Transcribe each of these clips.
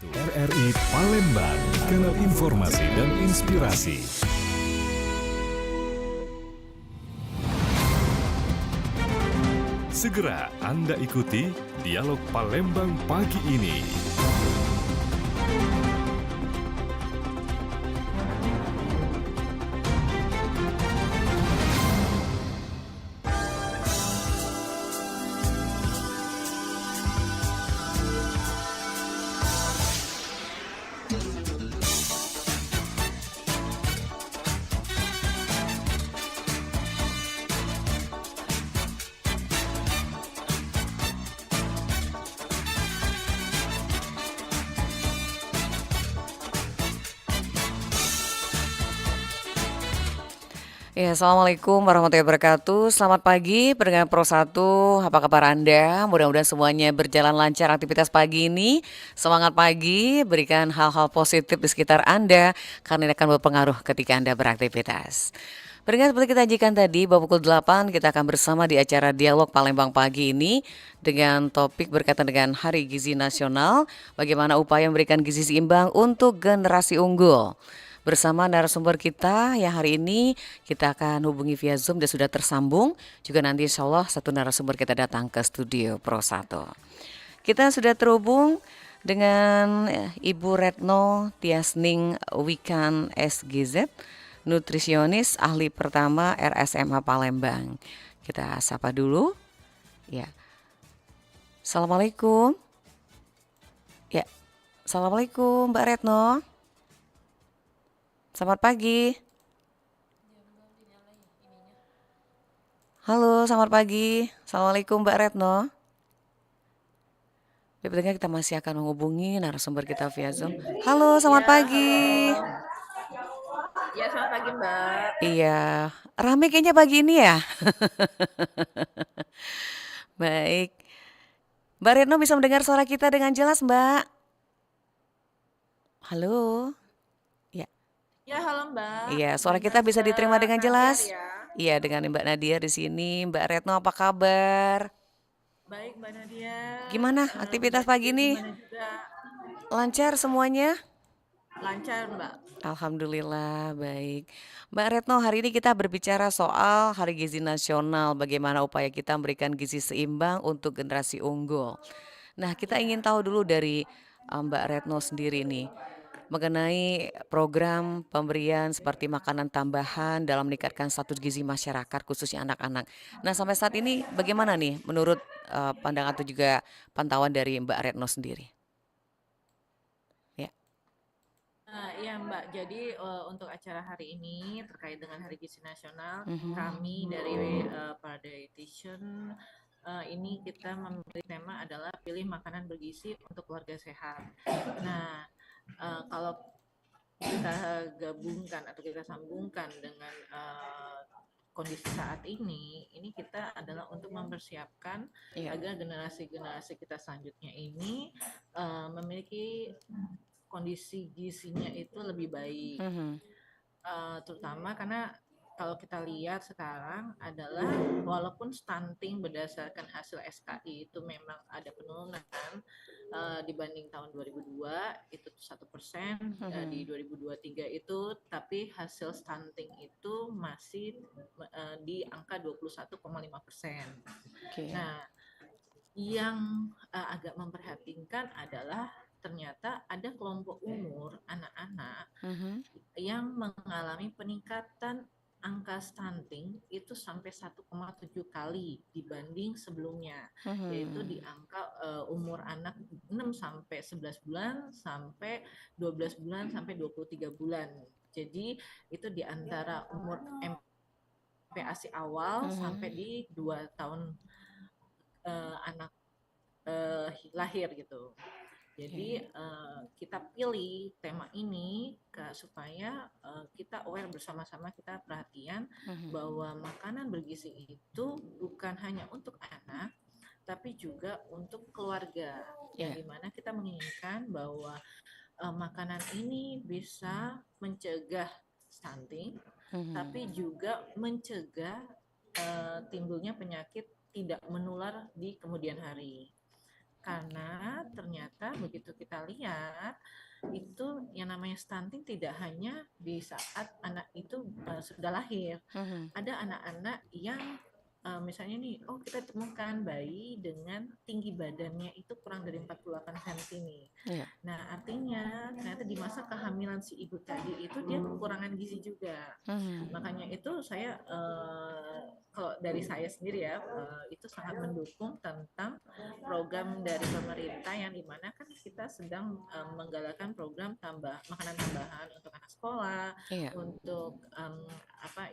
RRI Palembang, kanal informasi dan inspirasi. Segera Anda ikuti Dialog Palembang pagi ini. Ya, Assalamualaikum warahmatullahi wabarakatuh. Selamat pagi, pendengar Pro 1. Apa kabar Anda? Mudah-mudahan semuanya berjalan lancar aktivitas pagi ini. Semangat pagi, berikan hal-hal positif di sekitar Anda, karena ini akan berpengaruh ketika Anda beraktivitas. Pendengar, seperti kita janjikan tadi, bahwa pukul 8 kita akan bersama di acara Dialog Palembang pagi ini dengan topik berkaitan dengan Hari Gizi Nasional, bagaimana upaya memberikan gizi seimbang untuk generasi unggul. Bersama narasumber kita yang hari ini kita akan hubungi via Zoom dan sudah tersambung. Juga nanti insya Allah satu narasumber kita datang ke studio Pro 1. Kita sudah terhubung dengan Ibu Retno Tiasning Wikan SGZ, nutrisionis ahli pertama RSMA Palembang. Kita sapa dulu. Ya. Assalamualaikum. Ya. Assalamualaikum Mbak Retno. Selamat pagi. Halo, selamat pagi. Assalamualaikum Mbak Retno. Sepertinya kita masih akan menghubungi narasumber kita via Zoom. Halo, selamat pagi. Ya, selamat pagi Mbak. Iya, rame kayaknya pagi ini ya. Baik. Mbak Retno bisa mendengar suara kita dengan jelas, Mbak? Halo. Ya, halo Mbak. Iya, suara Dengan kita bisa diterima dengan Mbak jelas? Nadia, ya. Iya, dengan Mbak Nadia di sini. Mbak Retno apa kabar? Baik Mbak Nadia. Gimana aktivitas Mbak pagi Nadia ini? gimana juga? Lancar semuanya? Lancar Mbak. Alhamdulillah, baik. Mbak Retno, hari ini kita berbicara soal Hari Gizi Nasional, bagaimana upaya kita memberikan gizi seimbang untuk generasi unggul. Nah, kita ingin tahu dulu dari Mbak Retno sendiri nih, mengenai program pemberian seperti makanan tambahan dalam meningkatkan status gizi masyarakat, khususnya anak-anak. Nah, sampai saat ini bagaimana nih menurut pandangan atau juga pantauan dari Mbak Retno sendiri? Ya. Iya Mbak, jadi untuk acara hari ini terkait dengan Hari Gizi Nasional, kami dari para dietitian ini kita memilih tema adalah pilih makanan bergizi untuk keluarga sehat. Nah, kalau kita gabungkan atau kita sambungkan dengan kondisi saat ini kita adalah untuk mempersiapkan agar generasi-generasi kita selanjutnya ini memiliki kondisi gizinya itu lebih baik, terutama karena kalau kita lihat sekarang adalah walaupun stunting berdasarkan hasil SKI itu memang ada penurunan dibanding tahun 2002 itu 1%, di 2023 itu, tapi hasil stunting itu masih di angka 21,5%. Nah, yang agak memprihatinkan adalah ternyata ada kelompok umur anak-anak yang mengalami peningkatan angka stunting itu sampai 1,7 kali dibanding sebelumnya, yaitu di angka umur anak 6 sampai 11 bulan sampai 12 bulan sampai 23 bulan. Jadi itu di antara umur MPASI awal sampai di 2 tahun anak lahir gitu. Jadi kita pilih tema ini supaya kita aware bersama-sama, kita perhatian bahwa makanan bergizi itu bukan hanya untuk anak, tapi juga untuk keluarga. Yang dimana kita menginginkan bahwa makanan ini bisa mencegah stunting, tapi juga mencegah timbulnya penyakit tidak menular di kemudian hari. Karena ternyata begitu kita lihat, itu yang namanya stunting tidak hanya di saat anak itu sudah lahir. Mhm. Ada anak-anak yang misalnya nih, oh kita temukan bayi dengan tinggi badannya itu kurang dari 48 cm nih. Iya. Nah, artinya ternyata di masa kehamilan si ibu tadi itu dia kekurangan gizi juga. Mhm. Makanya itu saya kalau dari saya sendiri ya itu sangat mendukung tentang program dari pemerintah yang dimana kan kita sedang menggalakkan program makanan tambahan untuk anak sekolah, Iya. untuk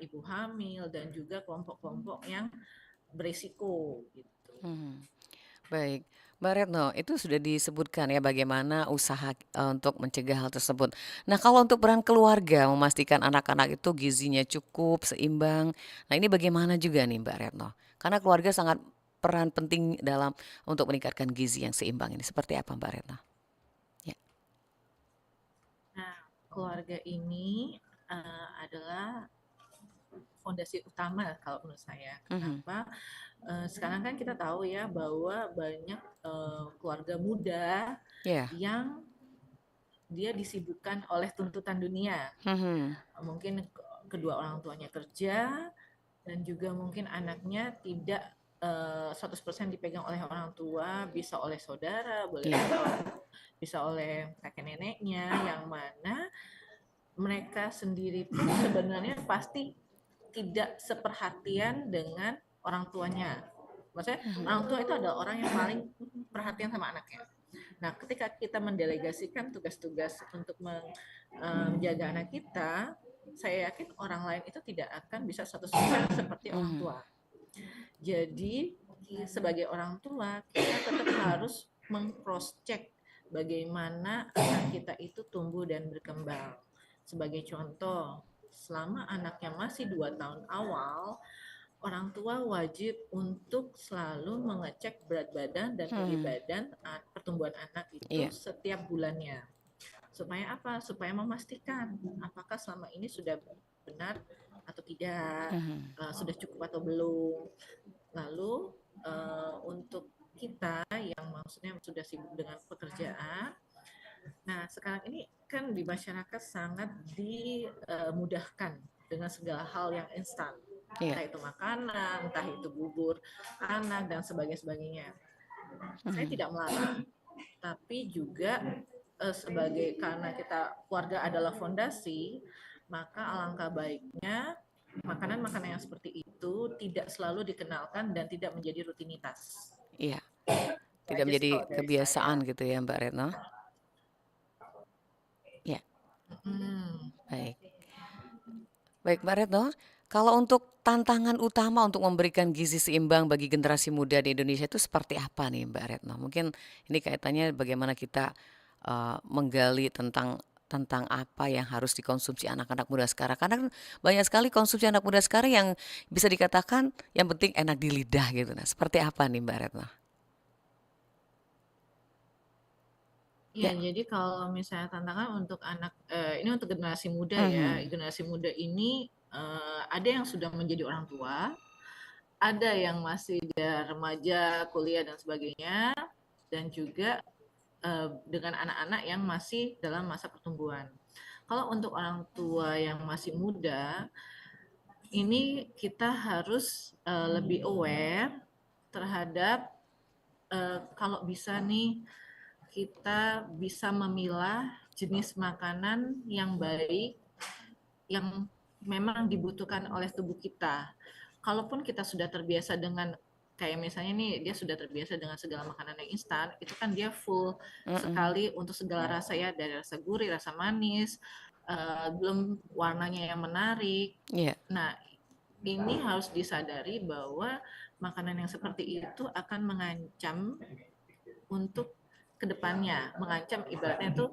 ibu hamil dan juga kelompok-kelompok yang berisiko gitu. Mhm. Baik, Mbak Retno, itu sudah disebutkan ya bagaimana usaha, untuk mencegah hal tersebut. Nah, kalau untuk peran keluarga memastikan anak-anak itu gizinya cukup, seimbang, nah ini bagaimana juga nih Mbak Retno? Karena keluarga sangat peran penting dalam untuk meningkatkan gizi yang seimbang ini, seperti apa Mbak Retno? Ya. Nah, keluarga ini adalah fondasi utama kalau menurut saya. Mhm. Kenapa? Sekarang kan kita tahu ya bahwa banyak keluarga muda Iya. yang dia disibukkan oleh tuntutan dunia. Mhm. Mungkin kedua orang tuanya kerja dan juga mungkin anaknya tidak 100% dipegang oleh orang tua, bisa oleh saudara, boleh Iya. bisa oleh kakek neneknya, yang mana mereka sendiri pun sebenarnya pasti tidak seperhatian dengan orang tuanya. Maksudnya Mhm. orang tua itu adalah orang yang paling perhatian sama anaknya. Nah, ketika kita mendelegasikan tugas-tugas untuk menjaga anak kita, saya yakin orang lain itu tidak akan bisa 100% seperti orang Mhm. tua. Jadi, sebagai orang tua, kita tetap harus meng-cross check bagaimana anak kita itu tumbuh dan berkembang. Sebagai contoh, selama anaknya masih 2 tahun awal, orang tua wajib untuk selalu mengecek berat badan dan tinggi Mhm. badan pertumbuhan anak itu Iya. setiap bulannya. Supaya apa? Supaya memastikan apakah selama ini sudah benar atau tidak, Mhm. sudah cukup atau belum. Lalu untuk kita yang maksudnya sudah sibuk dengan pekerjaan, nah sekarang ini kan di masyarakat sangat dimudahkan dengan segala hal yang instan, Iya. entah itu makanan, entah itu bubur anak dan sebagainya. Saya Mhm. tidak melarang, tapi juga sebagai karena kita keluarga adalah fondasi, maka alangkah baiknya makanan-makanan yang seperti itu tidak selalu dikenalkan dan tidak menjadi rutinitas. Iya. Itu Tidak aja sih menjadi kalau dari saya. kebiasaan gitu ya Mbak Retno? Ya. Hmm. Baik. Baik Mbak Retno, kalau untuk tantangan utama untuk memberikan gizi seimbang bagi generasi muda di Indonesia itu seperti apa nih Mbak Retno? Mungkin ini kaitannya bagaimana kita menggali tentang apa yang harus dikonsumsi anak-anak muda sekarang. Karena kan banyak sekali konsumsi anak muda sekarang yang bisa dikatakan yang penting enak di lidah gitu. Nah, seperti apa nih Mbak Retno? Ya, Ya. jadi kalau misalnya tantangan untuk anak, ini untuk generasi muda ya, Mhm. generasi muda ini ada yang sudah menjadi orang tua, ada yang masih dia remaja, kuliah dan sebagainya, dan juga dengan anak-anak yang masih dalam masa pertumbuhan. Kalau untuk orang tua yang masih muda, ini kita harus lebih aware terhadap kalau bisa nih kita bisa memilah jenis makanan yang baik yang memang dibutuhkan oleh tubuh kita. Kalaupun kita sudah terbiasa dengan kayak misalnya nih dia sudah terbiasa dengan segala makanan yang instan, itu kan dia full Mhm. sekali untuk segala rasa ya, dari rasa gurih, rasa manis, belum warnanya yang menarik. Iya. Nah, ini harus disadari bahwa makanan yang seperti itu akan mengancam untuk kedepannya, mengancam ibaratnya itu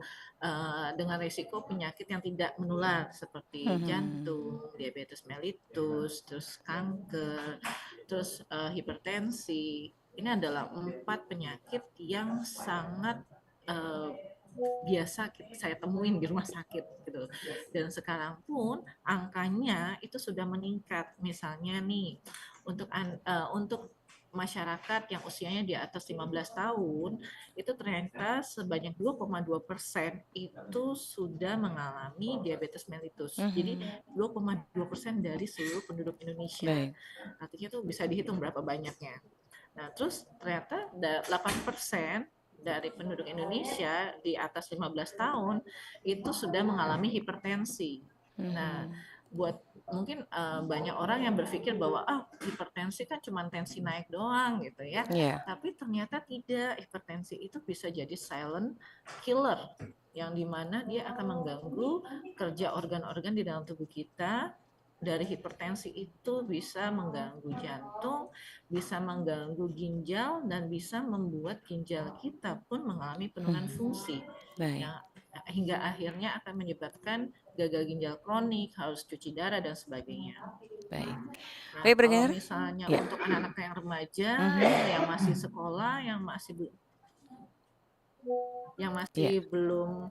dengan risiko penyakit yang tidak menular seperti Mhm. jantung, diabetes mellitus, terus kanker, terus hipertensi. Ini adalah 4 penyakit yang sangat eh, biasa saya temuin di rumah sakit gitu. Dan sekarang pun angkanya itu sudah meningkat. Misalnya nih untuk masyarakat yang usianya di atas 15 tahun, itu ternyata sebanyak 2,2% itu sudah mengalami diabetes mellitus. Jadi 2,2% dari seluruh penduduk Indonesia. Baik. Artinya tuh bisa dihitung berapa banyaknya. Nah, terus ternyata 8% dari penduduk Indonesia di atas 15 tahun itu sudah mengalami hipertensi. Nah, buat mungkin banyak orang yang berpikir bahwa hipertensi kan cuma tensi naik doang gitu ya. Iya. Tapi ternyata tidak, hipertensi itu bisa jadi silent killer yang dimana dia akan mengganggu kerja organ-organ di dalam tubuh kita. Dari hipertensi itu bisa mengganggu jantung, bisa mengganggu ginjal, dan bisa membuat ginjal kita pun mengalami penurunan fungsi. Baik. Yang hingga akhirnya akan menyebabkan gagal ginjal kronik, harus cuci darah, dan sebagainya. Baik. Nah, Baik, kalau pendengar. misalnya Ya. untuk anak-anak yang remaja, yang masih sekolah, yang masih Ya. belum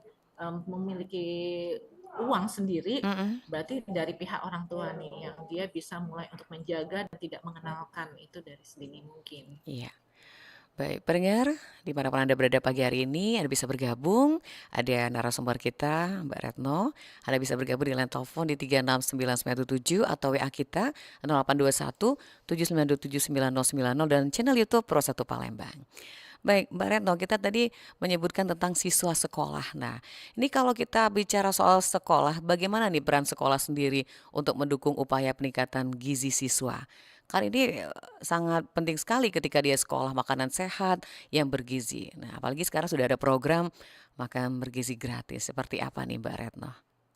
memiliki uang sendiri, berarti dari pihak orang tua nih yang dia bisa mulai untuk menjaga dan tidak mengenalkan itu dari sedini mungkin. Iya. Baik, pendengar, dimanapun Anda berada pagi hari ini, Anda bisa bergabung. Ada narasumber kita, Mbak Retno. Anda bisa bergabung di line telepon di 3699977 atau WA kita 0821 7927 9090 dan channel YouTube Pro 1 Palembang. Baik, Mbak Retno, kita tadi menyebutkan tentang siswa sekolah. Nah, ini kalau kita bicara soal sekolah, bagaimana nih peran sekolah sendiri untuk mendukung upaya peningkatan gizi siswa? Kan ini sangat penting sekali ketika dia sekolah makanan sehat yang bergizi. Nah, apalagi sekarang sudah ada program makan bergizi gratis. Seperti apa nih Mbak Retno?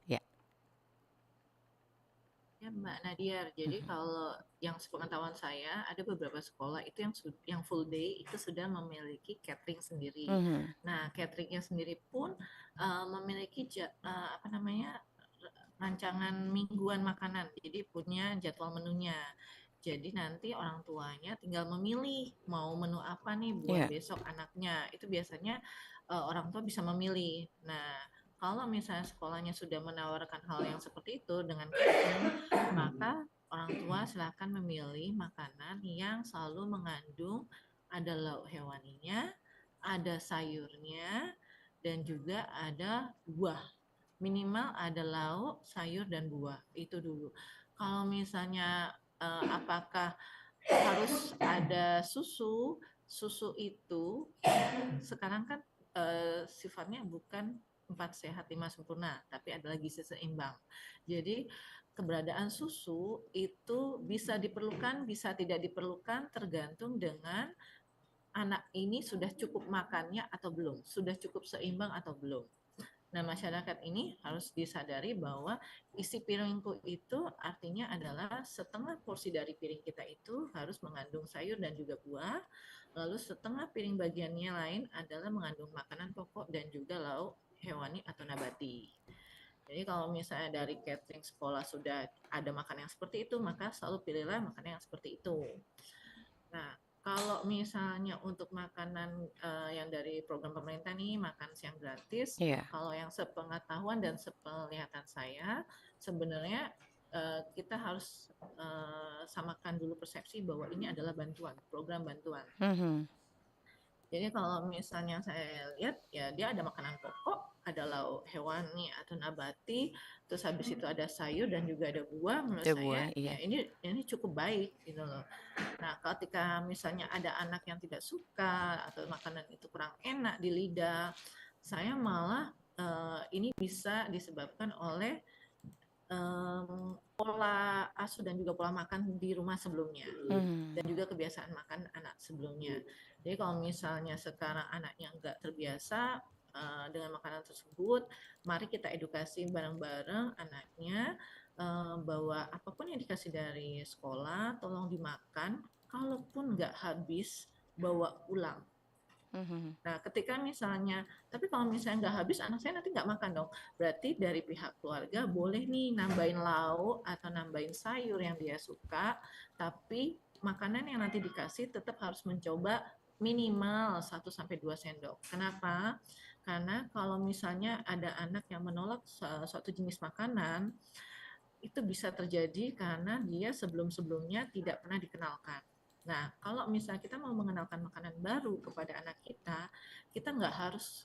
Ya. Ya Mbak Nadia, jadi kalau yang sepengetahuan saya ada beberapa sekolah itu yang full day itu sudah memiliki catering sendiri. Nah, cateringnya sendiri pun memiliki rancangan mingguan makanan, jadi punya jadwal menunya. Jadi nanti orang tuanya tinggal memilih mau menu apa nih buat besok anaknya. Itu biasanya orang tua bisa memilih. Nah, kalau misalnya sekolahnya sudah menawarkan hal yang seperti itu dengan catering, maka orang tua silakan memilih makanan yang selalu mengandung ada lauk hewaninya, ada sayurnya, dan juga ada buah. Minimal ada lauk, sayur, dan buah. Itu dulu. Kalau misalnya apakah harus ada susu? Susu itu sekarang kan sifatnya bukan 4 sehat 5 sempurna, tapi ada lagi seimbang. Jadi keberadaan susu itu bisa diperlukan, bisa tidak diperlukan tergantung dengan anak ini sudah cukup makannya atau belum, sudah cukup seimbang atau belum. Nah, masyarakat ini harus disadari bahwa isi piringku itu artinya adalah setengah porsi dari piring kita itu harus mengandung sayur dan juga buah, lalu setengah piring bagiannya lain adalah mengandung makanan pokok dan juga lauk hewani atau nabati. Jadi kalau misalnya dari catering sekolah sudah ada makanan yang seperti itu, maka selalu pilihlah makanan yang seperti itu. Nah, kalau misalnya untuk makanan yang dari program pemerintah nih, makan siang gratis, kalau yang sepengetahuan dan sepenglihatan saya, sebenarnya kita harus samakan dulu persepsi bahwa ini adalah bantuan, program bantuan. Jadi kalau misalnya saya lihat, ya dia ada makanan pokok, ada lauk hewani atau nabati, terus habis itu ada sayur dan juga ada buah. Menurut saya, ya ini cukup baik gitu loh. Nah, ketika misalnya ada anak yang tidak suka atau makanan itu kurang enak di lidah, saya malah ini bisa disebabkan oleh pola asuh dan juga pola makan di rumah sebelumnya dan juga kebiasaan makan anak sebelumnya. Jadi kalau misalnya sekarang anaknya nggak terbiasa dengan makanan tersebut, mari kita edukasi bareng-bareng anaknya bahwa apapun yang dikasih dari sekolah tolong dimakan, kalaupun nggak habis bawa pulang. Nah, ketika misalnya, tapi kalau misalnya nggak habis, anak saya nanti nggak makan dong. Berarti dari pihak keluarga boleh nih nambahin lauk atau nambahin sayur yang dia suka, tapi makanan yang nanti dikasih tetap harus mencoba minimal 1-2 sendok. Kenapa? Karena kalau misalnya ada anak yang menolak suatu jenis makanan, itu bisa terjadi karena dia sebelum-sebelumnya tidak pernah dikenalkan. Nah, kalau misalnya kita mau mengenalkan makanan baru kepada anak kita nggak harus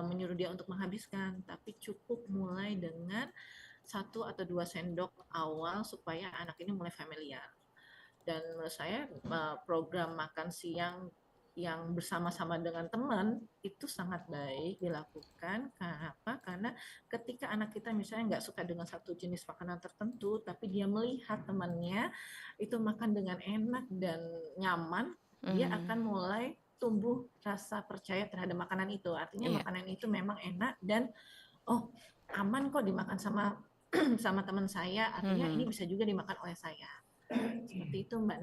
menyuruh dia untuk menghabiskan, tapi cukup mulai dengan 1 atau 2 sendok awal supaya anak ini mulai familiar. Dan menurut saya program makan siang yang bersama-sama dengan teman itu sangat baik dilakukan. Kenapa? Karena ketika anak kita misalnya nggak suka dengan satu jenis makanan tertentu, tapi dia melihat temannya itu makan dengan enak dan nyaman, dia akan mulai tumbuh rasa percaya terhadap makanan itu. Artinya Iya. makanan itu memang enak dan oh, aman kok dimakan sama sama teman saya, artinya ini bisa juga dimakan oleh saya. Seperti itu Mbak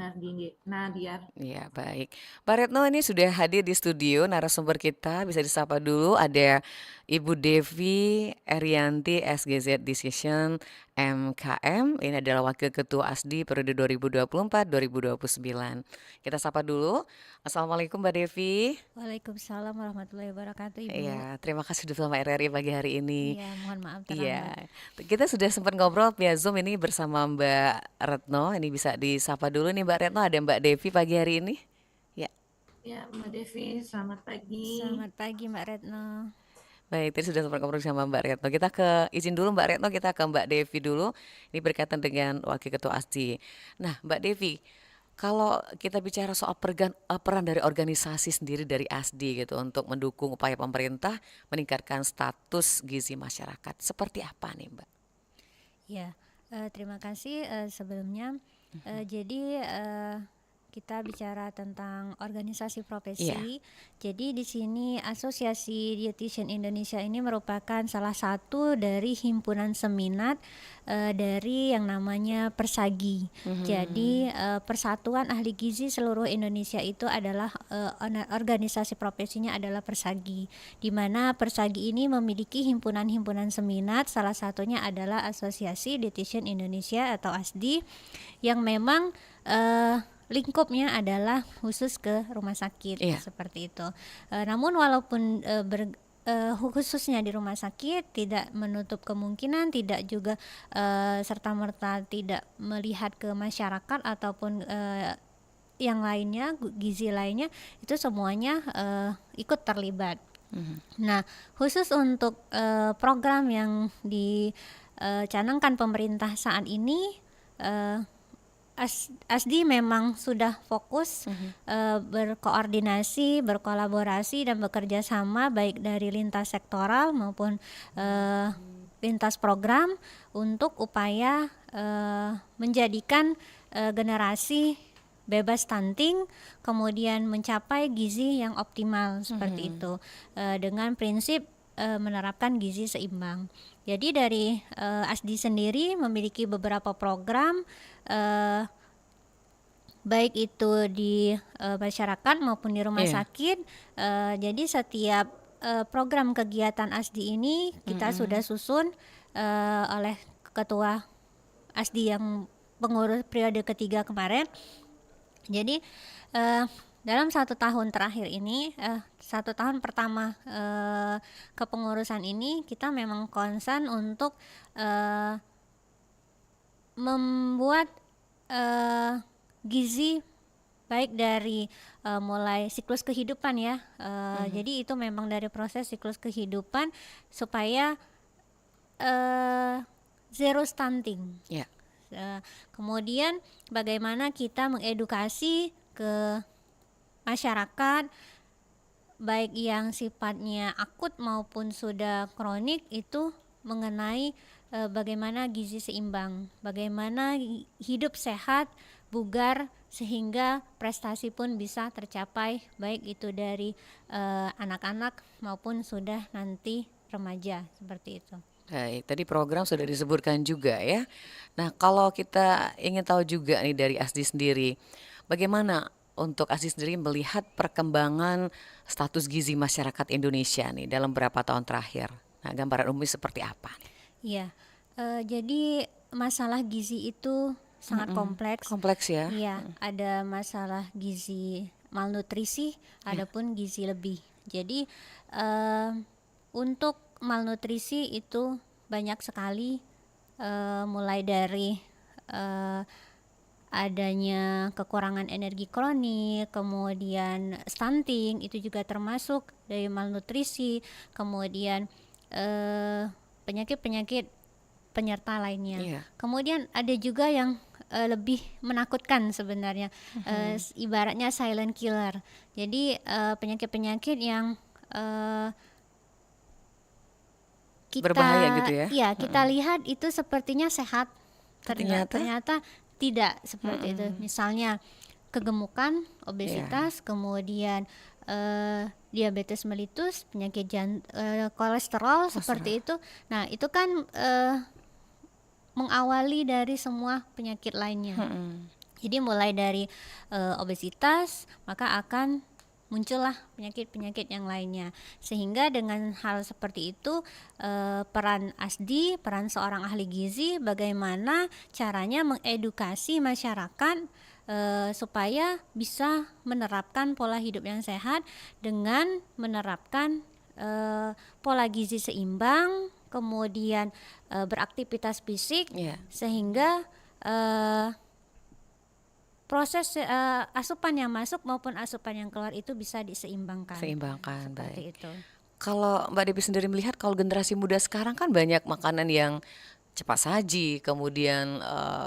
Nadia. Iya, baik. Pak Retno ini sudah hadir di studio, narasumber kita bisa disapa dulu. Ada Ibu Devi Erianti, SGZ Decision MKM. Ini adalah Wakil Ketua ASDI periode 2024-2029. Kita sapa dulu. Assalamualaikum Mbak Devi. Waalaikumsalam warahmatullahi wabarakatuh, Ibu. Iya, terima kasih sudah bersama RRI pagi hari ini. Iya, mohon maaf terlambat. Iya, kita sudah sempat ngobrol via Zoom ini bersama Mbak Retno. Ini bisa disapa dulu nih Mbak Retno. Ada Mbak Devi pagi hari ini. Ya, Ya, Mbak Devi, selamat pagi. Selamat pagi, Mbak Retno. baik. Tadi sudah sempat ngobrol sama Mbak Retno. Kita izin dulu Mbak Retno, kita ke Mbak Devi dulu. Ini berkaitan dengan Wakil Ketua ASDI. Nah, Mbak Devi, kalau kita bicara soal peran dari organisasi sendiri dari ASDI gitu untuk mendukung upaya pemerintah meningkatkan status gizi masyarakat, seperti apa nih Mbak? Ya, terima kasih sebelumnya. Jadi kita bicara tentang organisasi Iya. profesi. Jadi di sini Asosiasi Dietitian Indonesia ini merupakan salah satu dari himpunan seminat dari yang namanya Persagi. Jadi Persatuan Ahli Gizi seluruh Indonesia itu adalah organisasi profesinya adalah Persagi. Di mana Persagi ini memiliki himpunan-himpunan seminat, salah satunya adalah Asosiasi Dietitian Indonesia atau ASDI yang memang lingkupnya adalah khusus ke rumah sakit. Iya. Seperti itu. Namun walaupun khususnya di rumah sakit tidak menutup kemungkinan, tidak juga serta-merta tidak melihat ke masyarakat ataupun yang lainnya, gizi lainnya, itu semuanya ikut terlibat. Nah, khusus untuk program yang dicanangkan pemerintah saat ini, ASDI memang sudah fokus berkoordinasi, berkolaborasi dan bekerja sama baik dari lintas sektoral maupun lintas program untuk upaya menjadikan generasi bebas stunting, kemudian mencapai gizi yang optimal seperti itu dengan prinsip menerapkan gizi seimbang. Jadi dari ASDI sendiri memiliki beberapa program baik itu di masyarakat maupun di rumah sakit. Jadi setiap program kegiatan ASDI ini kita sudah susun oleh Ketua ASDI yang pengurus periode ketiga kemarin. Jadi dalam 1 tahun terakhir ini, 1 tahun pertama kepengurusan ini kita memang concern untuk membuat gizi baik dari mulai siklus kehidupan ya. Jadi itu memang dari proses siklus kehidupan supaya zero stunting. Ya. Kemudian bagaimana kita mengedukasi ke masyarakat baik yang sifatnya akut maupun sudah kronik itu mengenai bagaimana gizi seimbang, bagaimana hidup sehat, bugar sehingga prestasi pun bisa tercapai baik itu dari anak-anak maupun sudah nanti remaja seperti itu. Baik, tadi program sudah disebutkan juga ya. Nah, kalau kita ingin tahu juga nih dari ASDI sendiri, bagaimana untuk ASDI sendiri melihat perkembangan status gizi masyarakat Indonesia nih dalam beberapa tahun terakhir? Nah, gambaran umumnya seperti apa nih? Iya, jadi masalah gizi itu sangat kompleks. Kompleks ya? Iya, ada masalah gizi malnutrisi, adapun gizi lebih. Jadi untuk malnutrisi itu banyak sekali, mulai dari adanya kekurangan energi kronik, kemudian stunting itu juga termasuk dari malnutrisi, kemudian penyakit-penyakit penyerta lainnya. Iya. Kemudian ada juga yang lebih menakutkan sebenarnya, ibaratnya silent killer. Jadi penyakit-penyakit yang Berbahaya gitu ya? ya kita lihat itu sepertinya sehat, Ternyata? ternyata tidak seperti itu. Misalnya kegemukan, Iya. obesitas, kemudian diabetes mellitus, kolesterol seperti itu. Nah, itu kan mengawali dari semua penyakit lainnya. Jadi mulai dari obesitas, maka akan muncullah penyakit-penyakit yang lainnya. Sehingga dengan hal seperti itu, peran ASDI, peran seorang ahli gizi, bagaimana caranya mengedukasi masyarakat supaya bisa menerapkan pola hidup yang sehat dengan menerapkan pola gizi seimbang, kemudian beraktivitas fisik, Iya. sehingga proses asupan yang masuk maupun asupan yang keluar itu bisa diseimbangkan. Seimbangkan, Seperti baik. itu. Kalau Mbak Devi sendiri melihat kalau generasi muda sekarang kan banyak makanan yang cepat saji, kemudian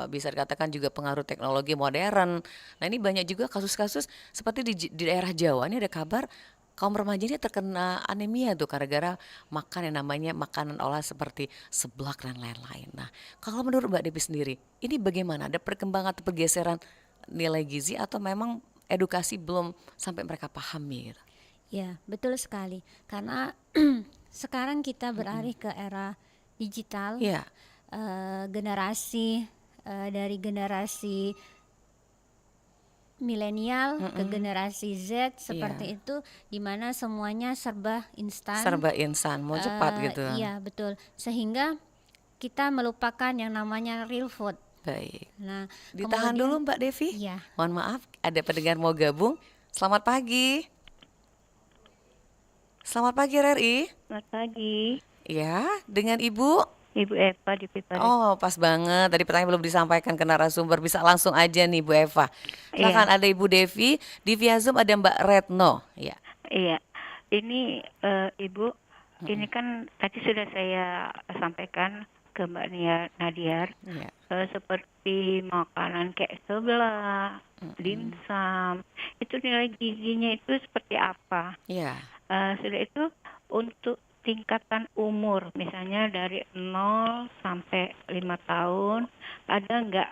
bisa dikatakan juga pengaruh teknologi modern. Nah ini banyak juga kasus-kasus seperti di daerah Jawa ini ada kabar kaum remaja ini terkena anemia tuh gara-gara makan yang namanya makanan olahan seperti seblak dan lain-lain. Nah kalau menurut Mbak Devi sendiri ini bagaimana? Ada perkembangan atau pergeseran nilai gizi atau memang edukasi belum sampai mereka pahami gitu? Ya, betul sekali. Karena sekarang kita beralih ke era digital. Iya. Dari generasi milenial ke generasi Z seperti itu, di mana semuanya serba instan. Serba insan, mau cepat gitu. Iya, betul. Sehingga kita melupakan yang namanya real food. Baik. Nah, Ditahan dulu Mbak Devi. Iya. Mohon maaf, ada pendengar mau gabung. Selamat pagi. Selamat pagi RRI. Selamat pagi, Ya, dengan Ibu. Ibu Eva di Piparis. Oh, pas banget. Tadi pertanyaan belum disampaikan ke narasumber. Bisa langsung aja nih Bu Eva. Silakan, ada Ibu Devi. Di via Zoom ada Mbak Retno. Ya. Iya, ini Ibu, ini kan tadi sudah saya sampaikan ke Mbak Nadiar, Ya. seperti makanan kayak seblak, dimsum, itu nilai gizinya itu seperti apa? Ya. Sudah itu untuk tingkatan umur, misalnya dari 0 sampai 5 tahun, ada nggak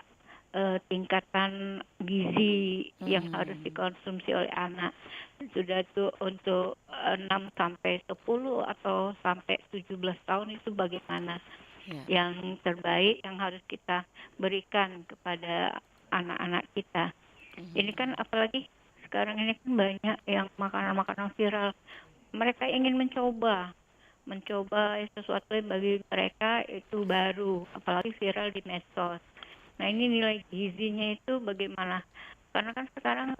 tingkatan gizi yang harus dikonsumsi oleh anak? Sudah itu untuk 6 sampai 10 atau sampai 17 tahun itu bagaimana? Ya. Yang terbaik yang harus kita berikan kepada anak-anak kita. Ini kan apalagi sekarang ini kan banyak yang makanan-makanan viral. Mereka ingin mencoba sesuatu yang bagi mereka itu baru, apalagi viral di medsos. Nah ini nilai gizinya itu bagaimana? Karena kan sekarang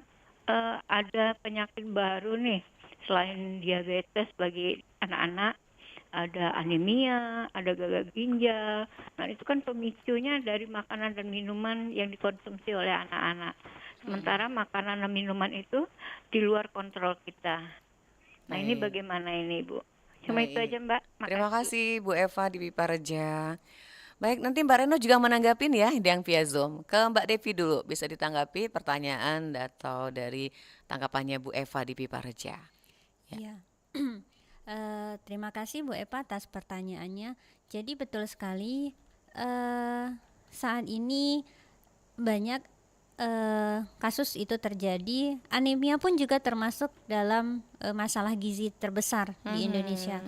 ada penyakit baru nih, selain diabetes bagi anak-anak, ada anemia, ada gagal ginjal. Nah itu kan pemicunya dari makanan dan minuman yang dikonsumsi oleh anak-anak. Sementara makanan dan minuman itu di luar kontrol kita. Nah ini Baik. bagaimana ini Bu? Cuma itu Baik. aja Mbak. Terima kasih Bu Eva di Pipareja. Baik, nanti Mbak Reno juga menanggapin ya yang via Zoom. Ke Mbak Devi dulu, bisa ditanggapi pertanyaan atau dari tanggapannya Bu Eva di Pipareja. Iya. Terima kasih Bu Eva atas pertanyaannya. Jadi betul sekali, saat ini banyak kasus itu terjadi. Anemia pun juga termasuk dalam masalah gizi terbesar di Indonesia,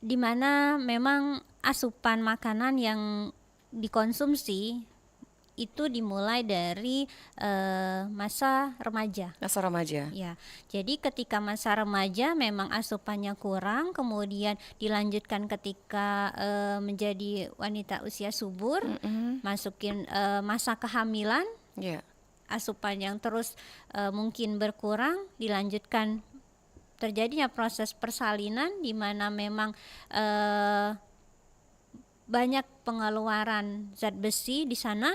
di mana memang asupan makanan yang dikonsumsi itu dimulai dari masa remaja. Masa remaja. Ya, jadi ketika masa remaja memang asupannya kurang, kemudian dilanjutkan ketika menjadi wanita usia subur, masukin masa kehamilan, Ya. asupan yang terus mungkin berkurang, dilanjutkan terjadinya proses persalinan di mana memang banyak pengeluaran zat besi di sana.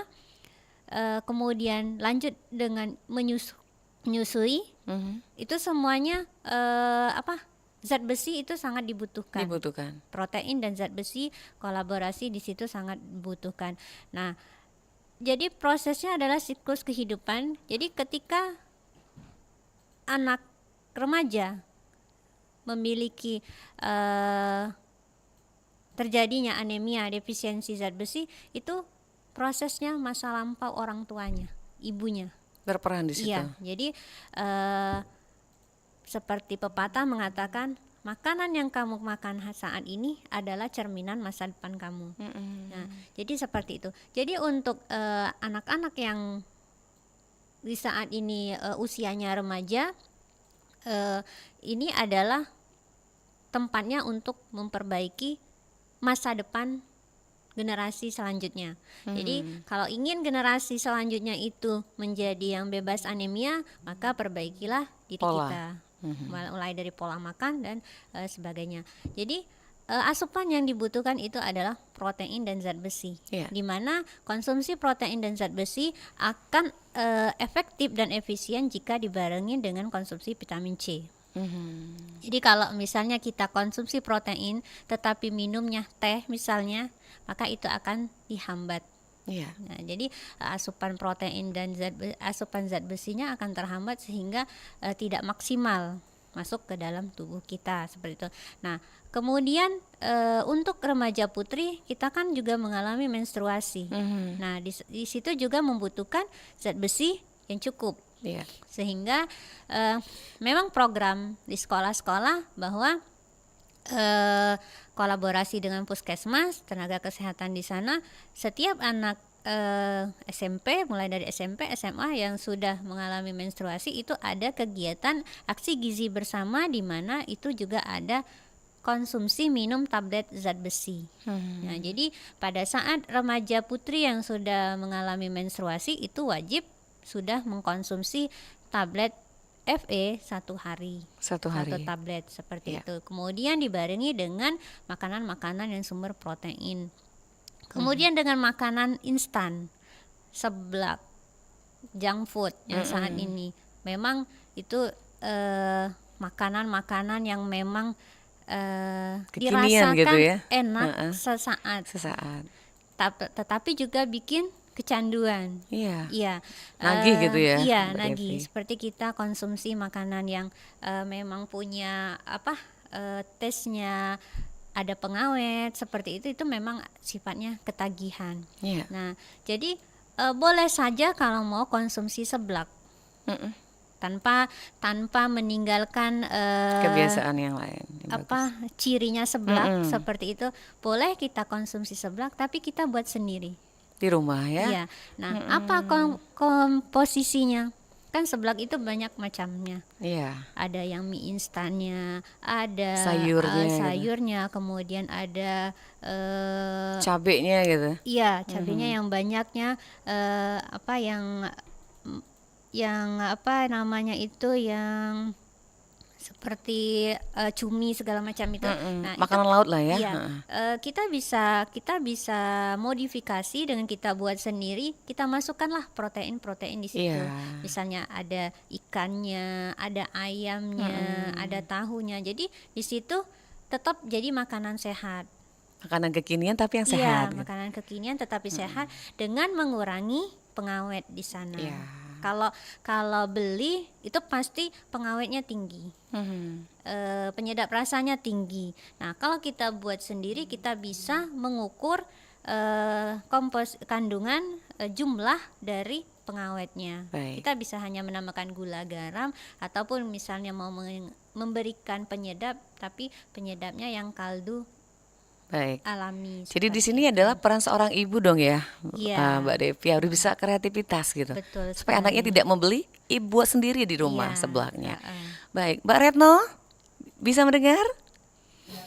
kemudian lanjut dengan menyusui, itu semuanya zat besi itu sangat dibutuhkan. Dibutuhkan. Protein dan zat besi kolaborasi di situ sangat dibutuhkan. Nah, jadi prosesnya adalah siklus kehidupan. Jadi ketika anak remaja memiliki terjadinya anemia, defisiensi zat besi, itu prosesnya masa lampau orang tuanya, ibunya. Berperan di situ. Iya, jadi seperti pepatah mengatakan, makanan yang kamu makan saat ini adalah cerminan masa depan kamu. Nah, jadi seperti itu. Jadi untuk anak-anak yang di saat ini usianya remaja, ini adalah tempatnya untuk memperbaiki masa depan generasi selanjutnya. Jadi kalau ingin generasi selanjutnya itu menjadi yang bebas anemia, maka perbaikilah diri kita. Mulai dari pola makan dan sebagainya. Jadi asupan yang dibutuhkan itu adalah protein dan zat besi. Di mana konsumsi protein dan zat besi akan efektif dan efisien jika dibarengi dengan konsumsi vitamin C. Jadi kalau misalnya kita konsumsi protein tetapi minumnya teh misalnya, maka itu akan dihambat. Nah, jadi asupan protein dan asupan zat besinya akan terhambat sehingga tidak maksimal masuk ke dalam tubuh kita seperti itu. Nah, kemudian untuk remaja putri kita kan juga mengalami menstruasi. Nah, di situ juga membutuhkan zat besi yang cukup. Sehingga memang program di sekolah-sekolah bahwa kolaborasi dengan puskesmas, tenaga kesehatan di sana, setiap anak SMP, mulai dari SMP, SMA yang sudah mengalami menstruasi itu ada kegiatan aksi gizi bersama, di mana itu juga ada konsumsi minum tablet zat besi. Nah, jadi pada saat remaja putri yang sudah mengalami menstruasi itu wajib sudah mengkonsumsi tablet FE satu hari. Satu tablet seperti itu. Kemudian dibarengi dengan makanan-makanan yang sumber protein. Kemudian dengan makanan instan, seblak, junk food yang saat ini memang itu makanan-makanan yang memang dirasakan gitu ya? enak sesaat. Tetapi juga bikin kecanduan. Nagih gitu ya. Iya, nagih. Seperti kita konsumsi makanan yang memang punya tesnya ada pengawet seperti itu memang sifatnya ketagihan. Nah, jadi boleh saja kalau mau konsumsi seblak. Tanpa meninggalkan kebiasaan yang lain. Cirinya seblak seperti itu, boleh kita konsumsi seblak tapi kita buat sendiri. Di rumah ya. Iya. Nah, apa komposisinya? Kan seblak itu banyak macamnya. Ada yang mie instannya, ada sayurnya, gitu. Kemudian ada cabenya gitu. Iya, cabenya yang banyaknya yang seperti cumi segala macam itu. Nah, makanan itu, laut lah ya. Kita bisa modifikasi dengan kita buat sendiri. Kita masukkanlah protein di situ. Misalnya ada ikannya, ada ayamnya, ada tahunya. Jadi di situ tetap jadi makanan sehat. Makanan kekinian tapi yang sehat. Iya, makanan kekinian tetapi sehat dengan mengurangi pengawet di sana. Kalau beli itu pasti pengawetnya tinggi, penyedap rasanya tinggi. Nah, kalau kita buat sendiri kita bisa mengukur kandungan jumlah dari pengawetnya. Kita bisa hanya menambahkan gula, garam, ataupun misalnya mau memberikan penyedap tapi penyedapnya yang kaldu alami. Jadi di sini adalah peran seorang ibu dong ya, Mbak Devi, harus bisa kreativitas gitu. Betul, supaya anaknya tidak membeli, ibu buat sendiri di rumah seblaknya. Baik, Mbak Retno bisa mendengar?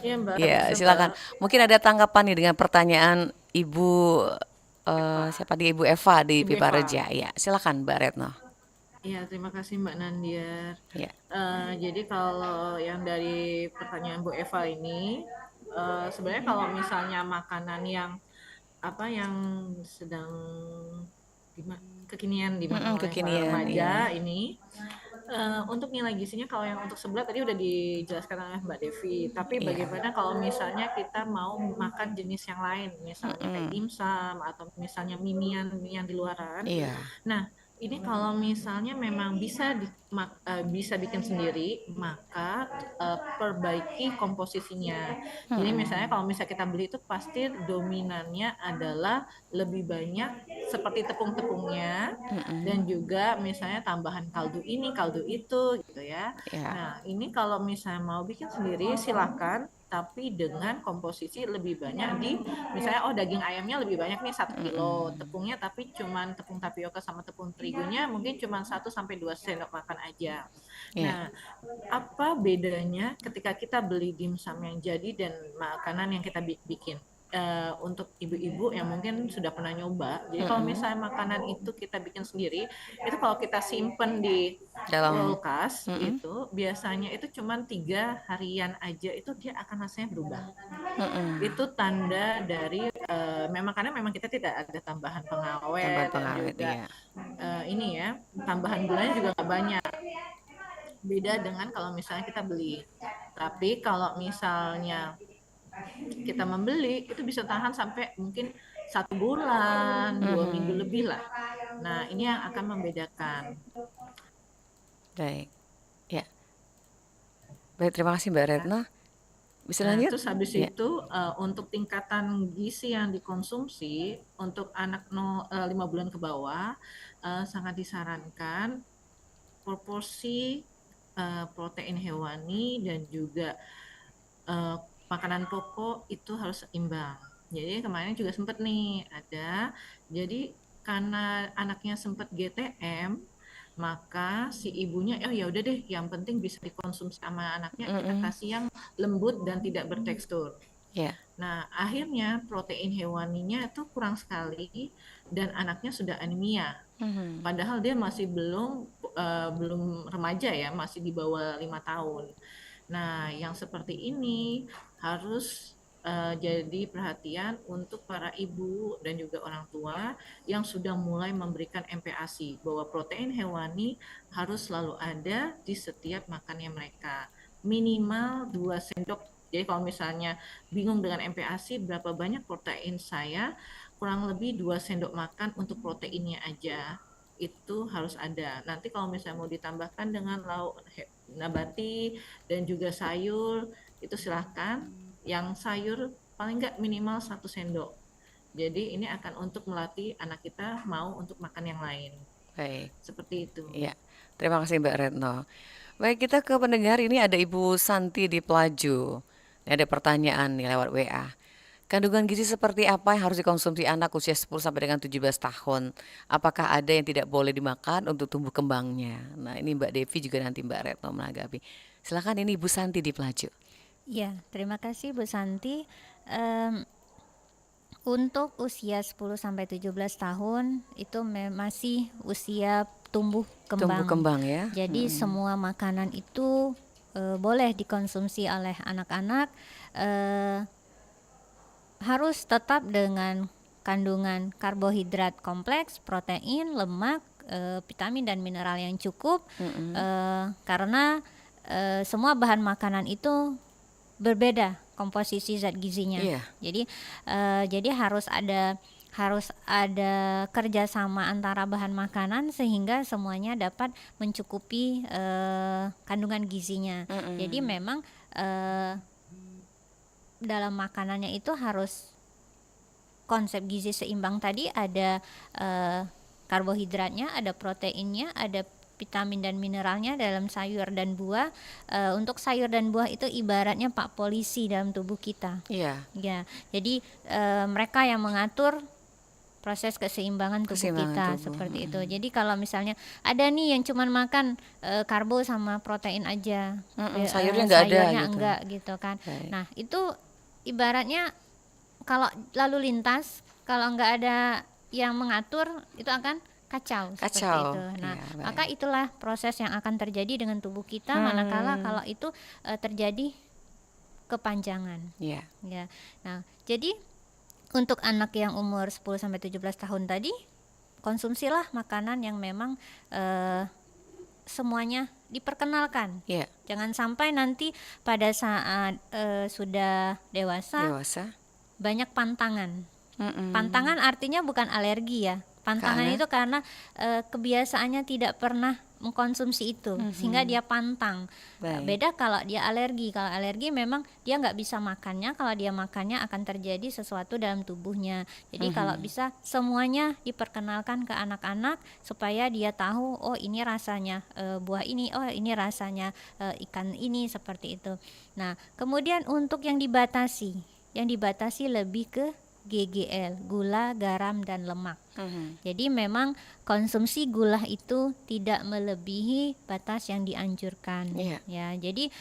Iya, Mbak. Silakan. Mungkin ada tanggapan nih dengan pertanyaan Ibu Ibu Eva di Pipa Reja. Ya, silakan Mbak Retno. Iya, terima kasih Mbak Nandiar. Jadi kalau yang dari pertanyaan Bu Eva ini, sebenarnya kalau misalnya makanan yang sedang kekinian dimakan oleh para Kekinian, remaja iya. ini. Untuk nilai gizinya kalau yang untuk sebelah tadi udah dijelaskan oleh Mbak Devi. Tapi Iya. bagaimana kalau misalnya kita mau makan jenis yang lain, misalnya kayak dimsum atau misalnya mimian yang di luaran. Iya. Nah, ini kalau misalnya memang bisa bikin sendiri, maka perbaiki komposisinya. Jadi misalnya kalau misalnya kita beli itu pasti dominannya adalah lebih banyak seperti tepung-tepungnya dan juga misalnya tambahan kaldu ini, kaldu itu gitu ya. Iya. Nah, ini kalau misalnya mau bikin sendiri silahkan, tapi dengan komposisi lebih banyak di misalnya daging ayamnya lebih banyak nih 1 kilo, tepungnya tapi cuman tepung tapioka sama tepung terigunya mungkin cuma 1 sampai 2 sendok makan aja. Iya. Nah, apa bedanya ketika kita beli dimsum yang jadi dan makanan yang kita bikin? Untuk ibu-ibu yang mungkin sudah pernah nyoba. Jadi kalau misalnya makanan itu kita bikin sendiri, itu kalau kita simpen di Dalam kulkas itu biasanya itu cuma 3 harian aja itu dia akan rasanya berubah. Itu tanda dari memang karena memang kita tidak ada tambahan tambahan pengawet dan pengawet, juga iya. ini ya tambahan gulanya juga nggak banyak. Beda dengan kalau misalnya kita beli. Tapi kalau misalnya kita membeli itu bisa tahan sampai mungkin 1 bulan, 2 minggu lebih lah. Nah ini yang akan membedakan. Baik. Ya. Baik, terima kasih Mbak Retno. Bisa Nah, lanjut? terus habis Ya. itu untuk tingkatan gizi yang dikonsumsi untuk anak 5 bulan ke bawah sangat disarankan proporsi protein hewani dan juga makanan pokok itu harus seimbang. Jadi kemarin juga sempat nih ada, jadi karena anaknya sempat GTM, maka si ibunya ya udah deh, yang penting bisa dikonsumsi sama anaknya, kita kasih yang lembut dan tidak bertekstur. Ya. Nah, akhirnya protein hewaninya itu kurang sekali dan anaknya sudah anemia. Padahal dia masih belum remaja ya, masih di bawah 5 tahun. Nah, yang seperti ini harus jadi perhatian untuk para ibu dan juga orang tua yang sudah mulai memberikan MPASI bahwa protein hewani harus selalu ada di setiap makannya mereka. Minimal 2 sendok. Jadi kalau misalnya bingung dengan MPASI berapa banyak protein saya, kurang lebih 2 sendok makan untuk proteinnya aja itu harus ada. Nanti kalau misalnya mau ditambahkan dengan lauk nabati dan juga sayur itu silahkan. Yang sayur paling nggak minimal 1 sendok. Jadi ini akan untuk melatih anak kita mau untuk makan yang lain. Baik. Seperti itu. Iya. Terima kasih Mbak Retno. Baik, kita ke pendengar. Ini ada Ibu Santi di Pelaju. Ini ada pertanyaan nih lewat WA. Kandungan gizi seperti apa yang harus dikonsumsi anak usia 10 sampai dengan 17 tahun? Apakah ada yang tidak boleh dimakan untuk tumbuh kembangnya? Nah, ini Mbak Devi juga nanti Mbak Retno menanggapi. Silakan, ini Ibu Santi di Pelaju. Ya, terima kasih Bu Santi. Untuk usia 10 sampai 17 tahun itu masih usia tumbuh Tumbuh kembang. kembang ya. Jadi semua makanan itu boleh dikonsumsi oleh anak-anak, harus tetap dengan kandungan karbohidrat kompleks, protein, lemak, vitamin dan mineral yang cukup, karena semua bahan makanan itu berbeda komposisi zat gizinya. Iya. Jadi harus ada kerjasama antara bahan makanan sehingga semuanya dapat mencukupi kandungan gizinya. Jadi memang dalam makanannya itu harus konsep gizi seimbang tadi, ada karbohidratnya, ada proteinnya, ada vitamin dan mineralnya dalam sayur dan buah. Untuk sayur dan buah itu ibaratnya Pak Polisi dalam tubuh kita. Iya. Ya, jadi mereka yang mengatur proses keseimbangan tubuh kita seperti itu. Jadi kalau misalnya ada nih yang cuman makan karbo sama protein aja, sayurnya nggak ada gitu. enggak gitu kan. Baik. Nah itu ibaratnya kalau lalu lintas, kalau nggak ada yang mengatur itu akan kacau. Seperti itu. Nah, iya, maka itulah proses yang akan terjadi dengan tubuh kita manakala kalau itu terjadi kepanjangan. Iya. Ya. Nah, jadi untuk anak yang umur 10 sampai 17 tahun tadi konsumsilah makanan yang memang semuanya diperkenalkan. Iya, Jangan sampai nanti pada saat sudah dewasa dewasa. banyak pantangan. Mm-mm. Pantangan artinya bukan alergi ya. Pantangan Karena? itu karena kebiasaannya tidak pernah mengkonsumsi itu, sehingga dia pantang. Baik. Beda kalau dia alergi. Kalau alergi memang dia nggak bisa makannya. Kalau dia makannya akan terjadi sesuatu dalam tubuhnya. Jadi kalau bisa semuanya diperkenalkan ke anak-anak supaya dia tahu, oh ini rasanya buah ini, oh ini rasanya ikan ini, seperti itu. Nah, kemudian untuk yang dibatasi lebih ke GGL, gula, garam, dan lemak. Jadi memang konsumsi gula itu tidak melebihi batas yang dianjurkan. Iya. Ya, jadi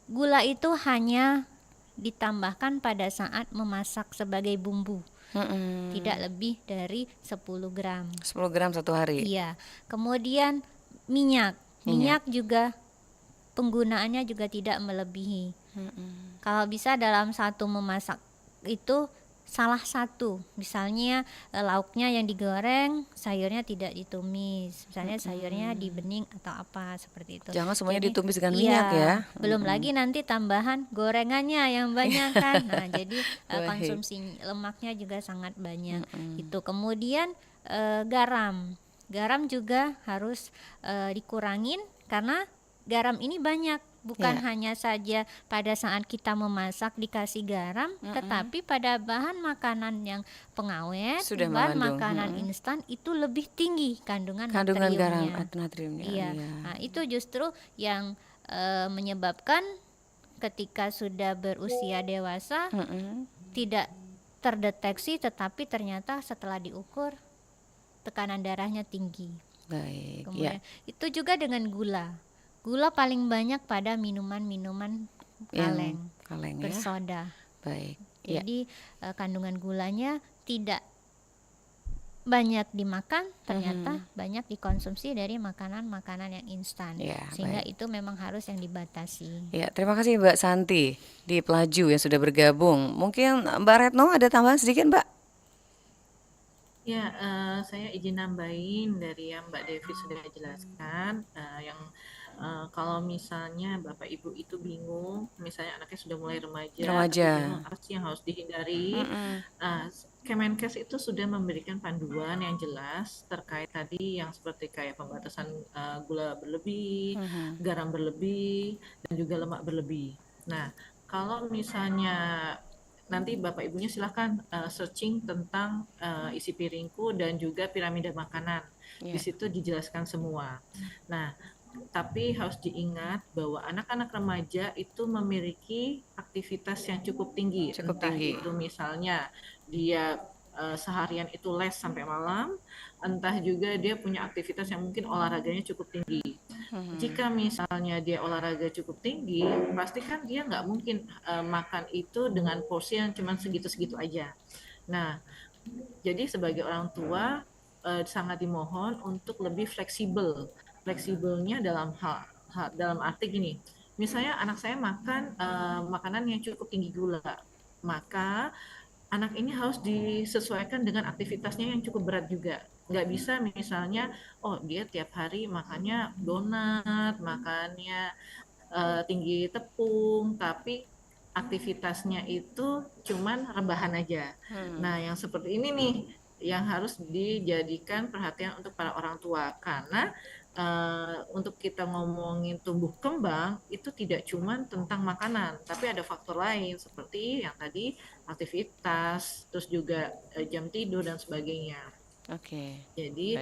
gula itu hanya ditambahkan pada saat memasak sebagai bumbu, Mm-mm. tidak lebih dari 10 gram. 10 gram satu hari. Iya. Kemudian minyak juga penggunaannya juga tidak melebihi. Kalau bisa dalam satu memasak itu salah satu, misalnya lauknya yang digoreng, sayurnya tidak ditumis, misalnya sayurnya di bening atau apa seperti itu. Jangan semuanya Jadi, ditumis dengan iya, minyak ya. belum lagi nanti tambahan gorengannya yang banyak kan. Nah, jadi Baik. konsumsi lemaknya juga sangat banyak. Itu kemudian garam juga harus dikurangin karena garam ini banyak. Bukan Ya. hanya saja pada saat kita memasak dikasih garam, tetapi pada bahan makanan yang pengawet, Sudah bahan mengandung, makanan instan itu lebih tinggi kandungan Kandungan garam natriumnya. atau natriumnya. Iya. Nah, itu justru yang menyebabkan ketika sudah berusia dewasa tidak terdeteksi, tetapi ternyata setelah diukur tekanan darahnya tinggi. Baik. Kemudian Ya. itu juga dengan gula. Gula paling banyak pada minuman-minuman kaleng, Kaleng ya. bersoda. Baik. Ya. Jadi kandungan gulanya tidak banyak dimakan, ternyata banyak dikonsumsi dari makanan-makanan yang instan. Ya, Sehingga itu memang harus yang dibatasi. Ya, terima kasih Mbak Santi di Pelaju yang sudah bergabung. Mungkin Mbak Retno ada tambahan sedikit, Mbak? Ya, saya izin nambahin dari yang Mbak Devi sudah jelaskan, yang kalau misalnya Bapak Ibu itu bingung, misalnya anaknya sudah mulai remaja, tapi bingung apa sih yang harus dihindari. Kemenkes itu sudah memberikan panduan yang jelas terkait tadi yang seperti kayak pembatasan gula berlebih, garam berlebih, dan juga lemak berlebih. Nah, kalau misalnya nanti Bapak Ibunya silahkan searching tentang isi piringku dan juga piramida makanan. Di situ dijelaskan semua. Nah, tapi harus diingat bahwa anak-anak remaja itu memiliki aktivitas yang cukup tinggi. Entah itu misalnya dia seharian itu les sampai malam, entah juga dia punya aktivitas yang mungkin olahraganya cukup tinggi. Jika misalnya dia olahraga cukup tinggi, pasti kan dia nggak mungkin makan itu dengan porsi yang cuma segitu-segitu aja. Nah, jadi sebagai orang tua sangat dimohon untuk lebih fleksibel. Fleksibelnya dalam dalam arti gini, misalnya anak saya makan makanan yang cukup tinggi gula, maka anak ini harus disesuaikan dengan aktivitasnya yang cukup berat juga. Nggak bisa misalnya, oh dia tiap hari makannya donat, makannya tinggi tepung, tapi aktivitasnya itu cuman rebahan aja. Nah, yang seperti ini nih yang harus dijadikan perhatian untuk para orang tua, karena untuk kita ngomongin tumbuh kembang itu tidak cuma tentang makanan, tapi ada faktor lain seperti yang tadi aktivitas, terus juga jam tidur dan sebagainya. Oke. Jadi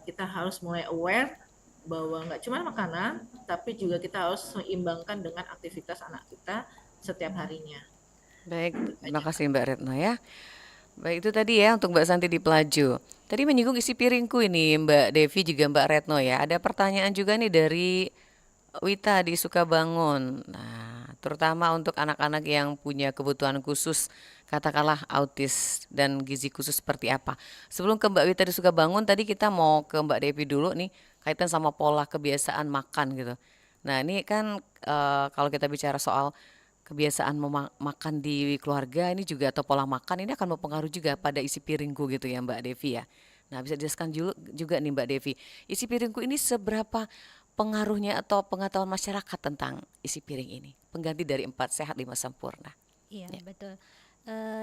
kita harus mulai aware bahwa nggak cuma makanan, tapi juga kita harus seimbangkan dengan aktivitas anak kita setiap harinya. Baik, terima kasih Mbak Retno ya. Baik, itu tadi ya untuk Mbak Santi di Pelaju. Tadi menyinggung isi piringku ini Mbak Devi juga Mbak Retno ya. Ada pertanyaan juga nih dari Wita di Sukabangun. Nah, terutama untuk anak-anak yang punya kebutuhan khusus, katakanlah autis dan gizi khusus seperti apa. Sebelum ke Mbak Wita di Sukabangun, tadi kita mau ke Mbak Devi dulu nih, kaitan sama pola kebiasaan makan gitu. Nah, ini kan kalau kita bicara soal kebiasaan makan di keluarga ini juga atau pola makan ini akan mempengaruhi juga pada isi piringku gitu ya Mbak Devi ya. Nah, bisa dijelaskan juga nih Mbak Devi, isi piringku ini seberapa pengaruhnya atau pengetahuan masyarakat tentang isi piring ini? Pengganti dari 4 sehat 5 sempurna. Iya, Ya. betul.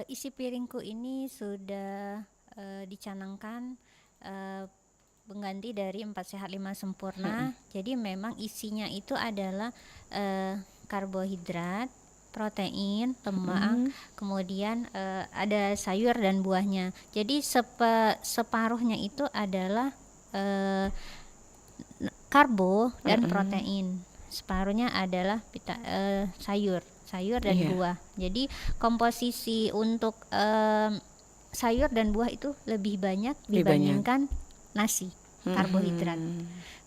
Isi piringku ini sudah dicanangkan eh, pengganti dari 4 sehat 5 sempurna. Jadi memang isinya itu adalah karbohidrat, protein, lemak, kemudian ada sayur dan buahnya. Jadi separuhnya itu adalah eh, karbo dan protein. Separuhnya adalah sayur dan Iya. buah. Jadi komposisi untuk sayur dan buah itu lebih banyak Lebih banyak. dibandingkan nasi, karbohidrat.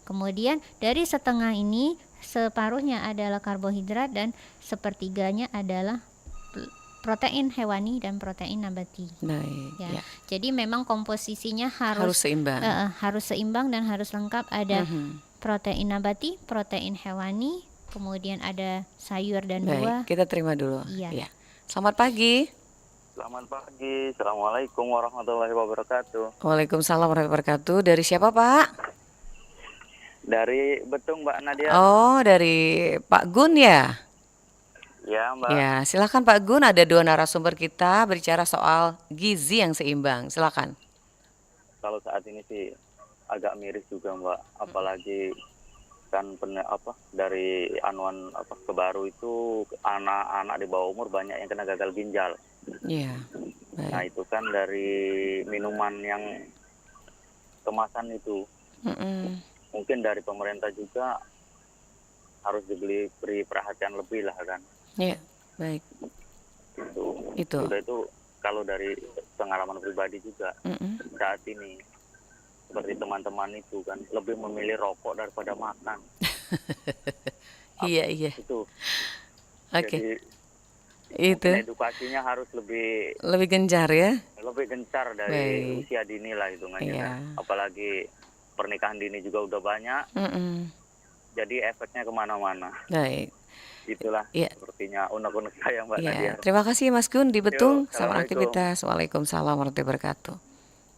Kemudian dari setengah ini separuhnya adalah karbohidrat dan sepertiganya adalah protein hewani dan protein nabati. Baik. Ya. Ya. Jadi memang komposisinya Harus seimbang. harus seimbang dan harus lengkap. Ada protein nabati, protein hewani, kemudian ada sayur dan buah. Baik, kita terima dulu. Iya. Ya. Selamat pagi. Selamat pagi, Assalamualaikum warahmatullahi wabarakatuh. Waalaikumsalam warahmatullahi wabarakatuh. Dari siapa Pak? Dari Betung Mbak Nadia. Oh, dari Pak Gun ya? Ya Mbak, Ya, silakan Pak Gun. Ada 2 narasumber kita berbicara soal gizi yang seimbang. Silakan. kalau saat ini sih agak miris juga Mbak, apalagi kan dari anuan kebaru itu anak-anak di bawah umur banyak yang kena gagal ginjal. Iya. Nah Baik. itu kan dari minuman yang kemasan itu, Mm-mm. mungkin dari pemerintah juga harus beri perhatian lebih lah kan. Iya, baik. Itu. Sudah itu kalau dari pengalaman pribadi juga Mm-mm. saat ini seperti teman-teman itu kan lebih memilih rokok daripada makan. Iya, iya. Itu Oke. jadi Itu edukasinya harus lebih lebih gencar ya. gencar dari Baik. usia dini lah hitungannya Iya. kan. Apalagi pernikahan dini juga udah banyak, Mm-mm. jadi efeknya kemana-mana. Baik. Itulah Iya. sepertinya unek-unek saya Mbak Nadia. Ya, terima kasih Mas Gun di Betung. Yuk, Selamat Assalamualaikum. aktivitas. Waalaikumsalam warahmatullahi wabarakatuh.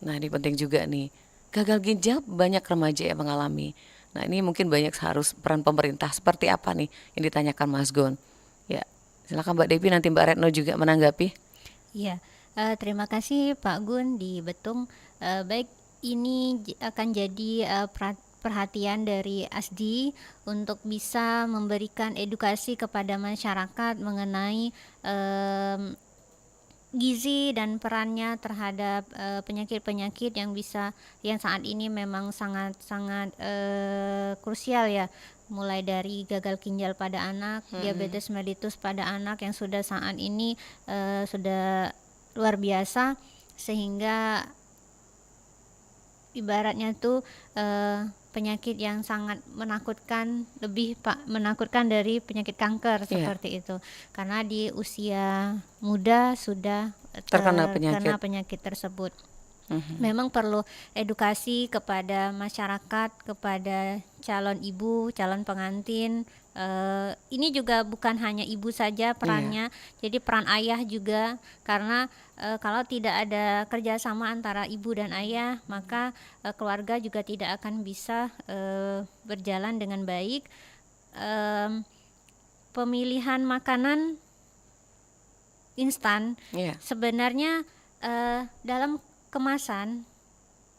Nah, ini penting juga nih. Gagal ginjal banyak remaja yang mengalami. Nah, ini mungkin banyak harus peran pemerintah. Seperti apa nih yang ditanyakan Mas Gun? Ya, silakan Mbak Devi, nanti Mbak Retno juga menanggapi. Iya, terima kasih Pak Gun di Betung. Baik, ini akan jadi perhatian dari ASDI untuk bisa memberikan edukasi kepada masyarakat mengenai gizi dan perannya terhadap penyakit-penyakit yang saat ini memang sangat-sangat krusial ya, mulai dari gagal ginjal pada anak, diabetes mellitus pada anak yang sudah saat ini sudah luar biasa, sehingga ibaratnya tuh penyakit yang sangat menakutkan, lebih menakutkan dari penyakit kanker seperti itu, karena di usia muda sudah Terkena terkena penyakit. penyakit tersebut. Memang perlu edukasi kepada masyarakat, kepada calon ibu, calon pengantin. Ini juga bukan hanya ibu saja perannya, jadi peran ayah juga, karena kalau tidak ada kerjasama antara ibu dan ayah, maka keluarga juga tidak akan bisa berjalan dengan baik. Pemilihan makanan instan Iya. sebenarnya dalam kemasan,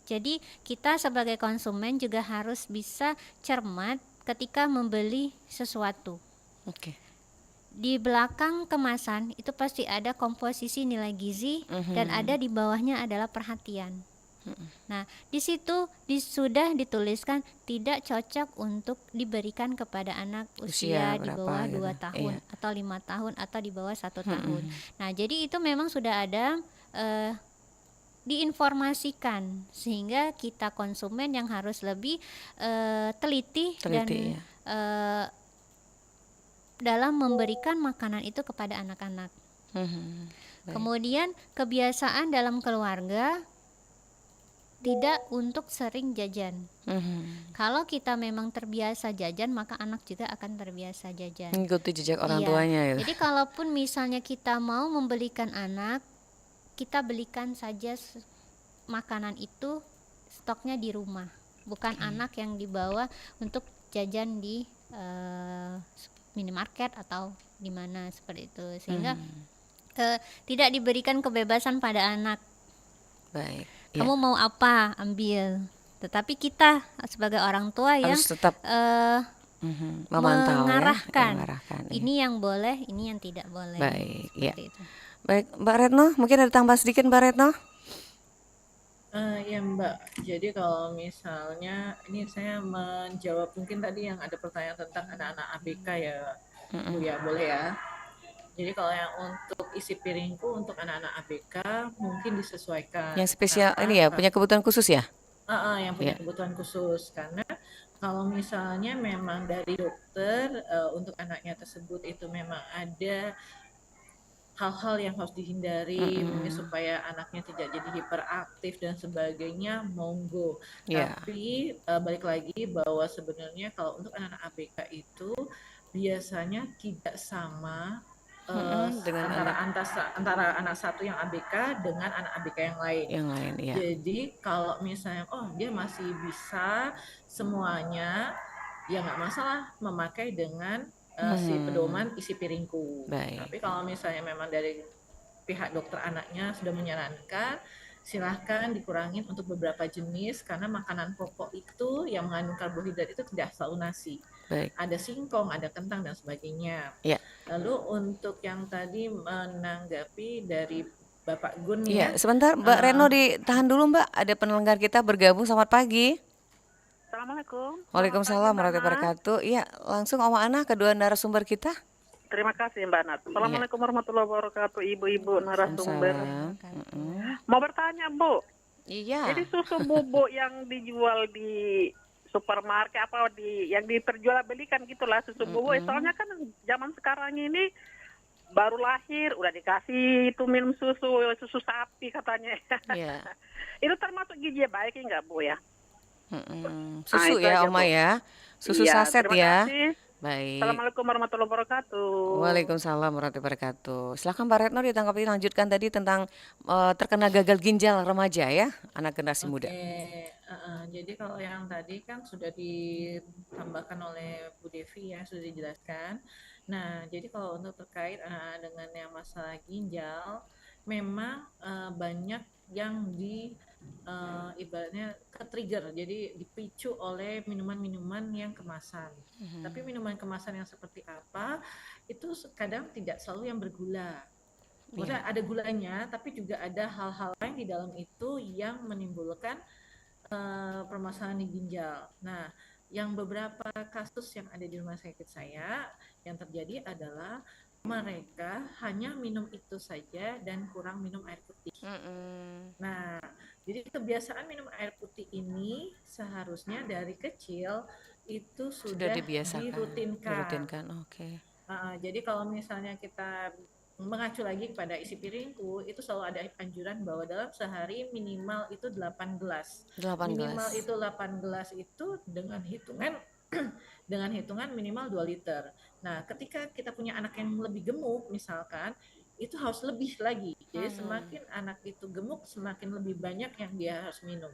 jadi kita sebagai konsumen juga harus bisa cermat ketika membeli sesuatu. Oke. Di belakang kemasan itu pasti ada komposisi nilai gizi, dan ada di bawahnya adalah perhatian. Nah, di situ sudah dituliskan tidak cocok untuk diberikan kepada anak usia di berapa bawah gitu. 2 tahun Iya. atau 5 tahun atau di bawah 1 tahun. Nah, jadi itu memang sudah ada diinformasikan, sehingga kita konsumen yang harus lebih teliti dan Teliti, ya. dalam memberikan makanan itu kepada anak-anak. Baik. Kemudian kebiasaan dalam keluarga tidak untuk sering jajan. Kalau kita memang terbiasa jajan, maka anak juga akan terbiasa jajan. Mengikuti jejak orang Iya. tuanya ya. Jadi kalaupun misalnya kita mau membelikan anak, kita belikan saja makanan itu stoknya di rumah, bukan anak yang dibawa untuk jajan di minimarket atau di mana seperti itu, sehingga tidak diberikan kebebasan pada anak. Baik. Kamu mau apa, ambil. Tetapi kita sebagai orang tua yang Harus tetap memantau mengarahkan, mengarahkan, iya. ini yang boleh, ini yang tidak boleh. Baik, ya. Seperti itu. Baik, Mbak Retno, mungkin ada tambah sedikit Mbak Retno? Ya Mbak, jadi kalau misalnya ini saya menjawab mungkin tadi yang ada pertanyaan tentang anak-anak ABK ya Bu ya, boleh ya. Jadi kalau yang untuk isi piringku untuk anak-anak ABK mungkin disesuaikan. Yang spesial Karena ini ya, punya kebutuhan khusus ya? yang punya Iya. kebutuhan khusus, karena kalau misalnya memang dari dokter untuk anaknya tersebut itu memang ada hal-hal yang harus dihindari mungkin supaya anaknya tidak jadi hiperaktif dan sebagainya, monggo. Iya. Tapi balik lagi bahwa sebenarnya kalau untuk anak-anak ABK itu biasanya tidak sama dengan antara anak satu yang ABK dengan anak ABK yang lain. Yang lain, ya. Jadi kalau misalnya dia masih bisa semuanya, ya nggak masalah memakai dengan si pedoman isi piringku. Baik. Tapi kalau misalnya memang dari pihak dokter anaknya sudah menyarankan, silahkan dikurangin untuk beberapa jenis, karena makanan pokok itu yang mengandung karbohidrat itu tidak selalu nasi. Baik. Ada singkong, ada kentang dan sebagainya. Ya. Lalu untuk yang tadi menanggapi dari Bapak Gun Iya, ya. sebentar Mbak Retno ditahan dulu Mbak, ada pendengar kita bergabung, selamat pagi. Assalamualaikum. Waalaikumsalam warahmatullahi wabarakatuh. Iya, langsung Oma Ana, kedua narasumber kita. Terima kasih Mbak Nat. Assalamualaikum warahmatullahi wabarakatuh, ibu-ibu narasumber. Mau bertanya Bu, Iya. jadi susu bubuk yang dijual di supermarket yang diperjualbelikan gitulah susu bubuk, soalnya kan zaman sekarang ini baru lahir udah dikasih itu minum susu sapi katanya. Iya. Itu termasuk gizi baik enggak Bu ya? Susu itu ya aja, Oma Bu. ya, susu Iya, saset terima ya. kasih. Baik. Assalamualaikum warahmatullahi wabarakatuh. Waalaikumsalam warahmatullahi wabarakatuh. Silakan Mbak Retno ditanggapi, lanjutkan tadi tentang terkena gagal ginjal remaja ya, anak generasi muda. Jadi kalau yang tadi kan sudah ditambahkan oleh Bu Devi ya, sudah dijelaskan. Nah, jadi kalau untuk terkait dengan yang masalah ginjal, memang banyak yang ibaratnya ke-trigger, jadi dipicu oleh minuman-minuman yang kemasan. Tapi minuman kemasan yang seperti apa, itu kadang tidak selalu yang bergula. Maksudnya ada gulanya, tapi juga ada hal-hal lain di dalam itu yang menimbulkan permasalahan di ginjal. Nah, yang beberapa kasus yang ada di rumah sakit saya yang terjadi adalah mereka hanya minum itu saja dan kurang minum air putih. Nah, jadi kebiasaan minum air putih ini seharusnya dari kecil itu sudah dirutinkan. Oke. Jadi kalau misalnya kita mengacu lagi kepada isi piringku, itu selalu ada anjuran bahwa dalam sehari minimal itu 8 gelas. Minimal itu 8 gelas itu dengan hitungan minimal 2 liter. Nah, ketika kita punya anak yang lebih gemuk misalkan, itu harus lebih lagi. Jadi semakin anak itu gemuk, semakin lebih banyak yang dia harus minum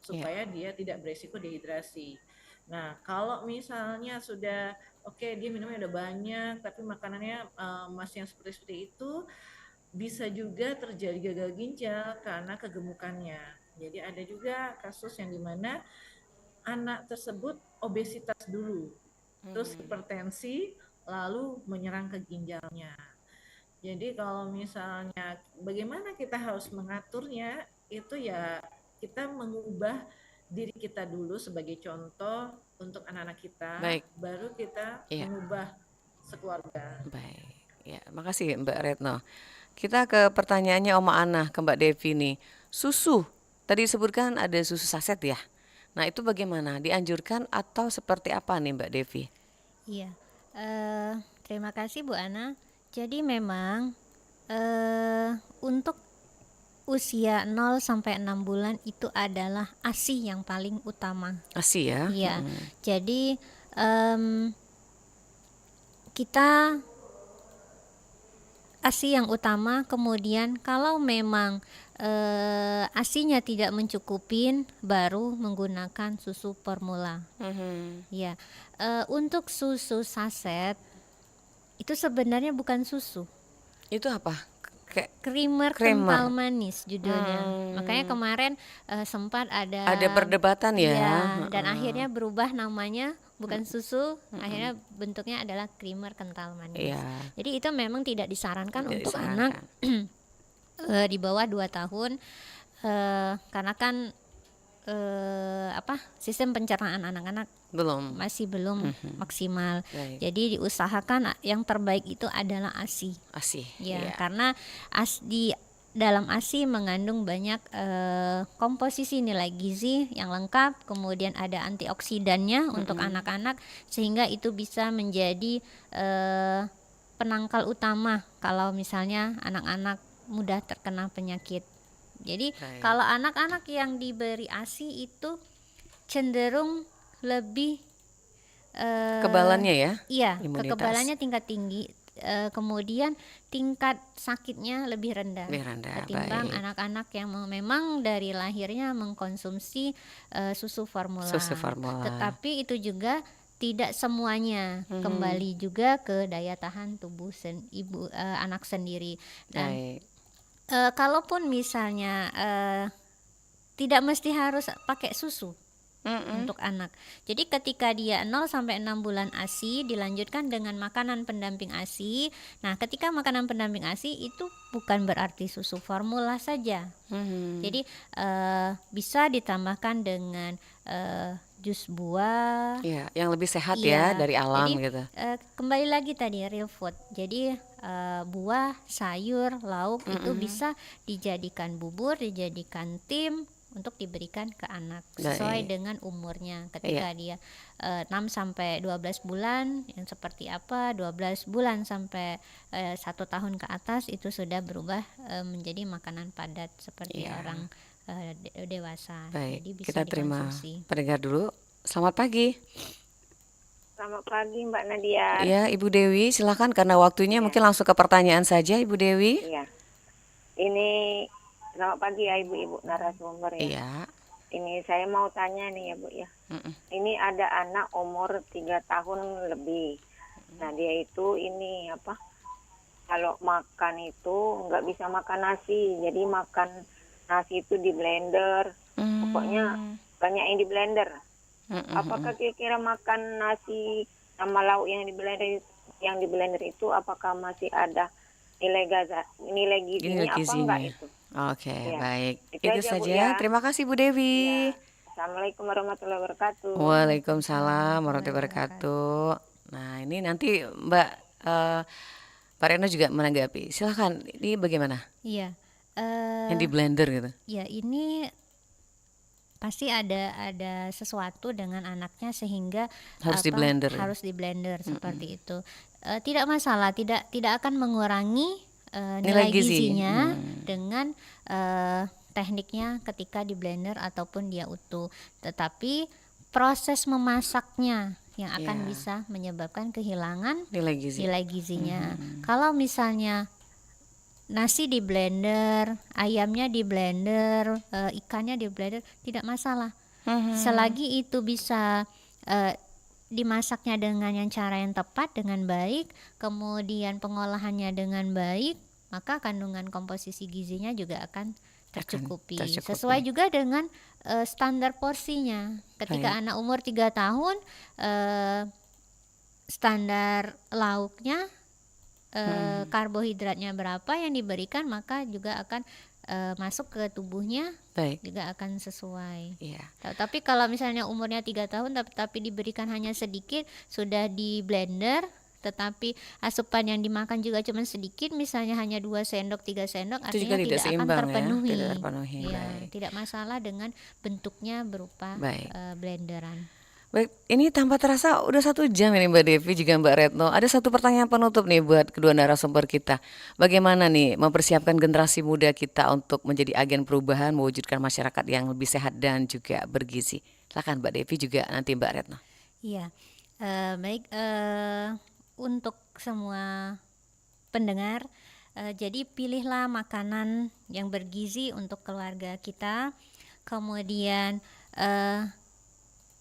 supaya dia tidak beresiko dehidrasi. Nah, kalau misalnya sudah dia minumnya udah banyak, tapi makanannya masih yang seperti itu, bisa juga terjadi gagal ginjal karena kegemukannya. Jadi ada juga kasus yang dimana anak tersebut obesitas dulu, terus hipertensi, lalu menyerang ke ginjalnya. Jadi kalau misalnya bagaimana kita harus mengaturnya, itu ya kita mengubah diri kita dulu sebagai contoh untuk anak-anak kita. Baik. Baru kita mengubah sekeluarga. Baik, ya, makasih Mbak Retno. Kita ke pertanyaannya Oma Ana ke Mbak Devi nih. Susu, tadi disebutkan ada susu saset ya. Nah itu bagaimana? Dianjurkan atau seperti apa nih Mbak Devi? Iya, terima kasih Bu Ana. Jadi memang untuk usia 0 sampai 6 bulan itu adalah ASI yang paling utama. ASI ya. Iya. Jadi kita ASI yang utama, kemudian kalau memang ASInya tidak mencukupin, baru menggunakan susu formula. Ya, untuk susu saset itu sebenarnya bukan susu, Itu apa? Kayak creamer Creamer. kental manis judulnya. Makanya kemarin sempat ada perdebatan ya. Iya, dan akhirnya berubah namanya, bukan susu, akhirnya bentuknya adalah creamer kental manis. Iya. Jadi itu memang tidak disarankan Tidak untuk disarankan. anak di bawah 2 tahun, karena kan sistem pencernaan anak-anak Belum. masih belum maksimal. Baik. Jadi diusahakan yang terbaik itu adalah ASI. ASI. Ya, Iya. karena di dalam ASI mengandung banyak komposisi nilai gizi yang lengkap, kemudian ada antioksidannya untuk anak-anak, sehingga itu bisa menjadi penangkal utama kalau misalnya anak-anak mudah terkena penyakit. Jadi Baik. kalau anak-anak yang diberi ASI itu cenderung lebih Kebalannya ya. iya, Imunitas. kekebalannya tingkat tinggi, kemudian tingkat sakitnya lebih rendah, Lebih rendah, ketimbang baik. anak-anak yang memang dari lahirnya mengkonsumsi susu formula. Susu formula. Tetapi itu juga tidak semuanya, kembali juga ke daya tahan tubuh anak sendiri. Dan Baik. kalaupun misalnya tidak mesti harus pakai susu untuk anak. Jadi ketika dia 0 sampai 6 bulan ASI, dilanjutkan dengan makanan pendamping ASI. Nah, ketika makanan pendamping ASI itu bukan berarti susu formula saja. Jadi bisa ditambahkan dengan jus buah. Iya, yang lebih sehat Iya, ya dari alam jadi, gitu. Kembali lagi tadi real food. Jadi buah, sayur, lauk itu bisa dijadikan bubur, dijadikan tim untuk diberikan ke anak sesuai Baik. dengan umurnya. Ketika dia 6 sampai 12 bulan yang seperti apa, 12 bulan sampai 1 tahun ke atas itu sudah berubah menjadi makanan padat seperti Iya. orang dewasa. Baik, Jadi bisa kita terima dikonsumsi. pendengar dulu. Selamat pagi. Selamat pagi Mbak Nadia. Ya, Ibu Dewi, silakan karena waktunya mungkin langsung ke pertanyaan saja, Ibu Dewi. Iya. Ini selamat pagi ya Ibu-ibu narasumber ya. Iya. Ini saya mau tanya nih ya Bu ya. Ini ada anak umur 3 tahun lebih. Nah dia itu ini apa? Kalau makan itu nggak bisa makan nasi. Jadi makan nasi itu di blender. Pokoknya banyak yang di blender. Apakah kira-kira makan nasi sama lauk yang di blender itu apakah masih ada nilai gizinya apa enggak itu? Oke, Iya. baik. Itu Itu aja, Bu, saja. ya. Terima kasih Bu Dewi. Ya. Assalamualaikum warahmatullahi wabarakatuh. Waalaikumsalam warahmatullahi wabarakatuh. Nah, ini nanti Pak Reno juga menanggapi. Silahkan, ini bagaimana? Iya. Yang di blender gitu. Ya, ini pasti ada sesuatu dengan anaknya sehingga Harus di blender ya? harus di blender seperti itu. Tidak masalah, tidak akan mengurangi nilai Nilai gizi. gizinya dengan tekniknya ketika di blender ataupun dia utuh. Tetapi proses memasaknya yang akan Ya. bisa menyebabkan kehilangan Nilai gizi. nilai gizinya. Kalau misalnya nasi di blender, ayamnya di blender, ikannya di blender, tidak masalah. Selagi itu bisa dimasaknya dengan cara yang tepat, dengan baik, kemudian pengolahannya dengan baik, maka kandungan komposisi gizinya juga akan tercukupi. tercukupi. Sesuai juga dengan standar porsinya. Ketika Baik. anak umur 3 tahun, standar lauknya, karbohidratnya berapa yang diberikan, maka juga akan masuk ke tubuhnya, Baik. juga akan sesuai. Iya. Tapi kalau misalnya umurnya 3 tahun tapi diberikan hanya sedikit, sudah di blender, tetapi asupan yang dimakan juga cuma sedikit, misalnya hanya 2 sendok 3 sendok, Itu juga artinya tidak tidak akan seimbang ya, terpenuhi. tidak terpenuhi. Ya, Baik. tidak masalah dengan bentuknya berupa Baik. blenderan. Baik, ini tanpa terasa udah 1 jam ini Mbak Devi juga Mbak Retno. Ada satu pertanyaan penutup nih buat kedua narasumber kita. Bagaimana nih mempersiapkan generasi muda kita untuk menjadi agen perubahan, mewujudkan masyarakat yang lebih sehat dan juga bergizi. Silakan Mbak Devi juga nanti Mbak Retno. Iya, baik, untuk semua pendengar, jadi pilihlah makanan yang bergizi untuk keluarga kita, kemudian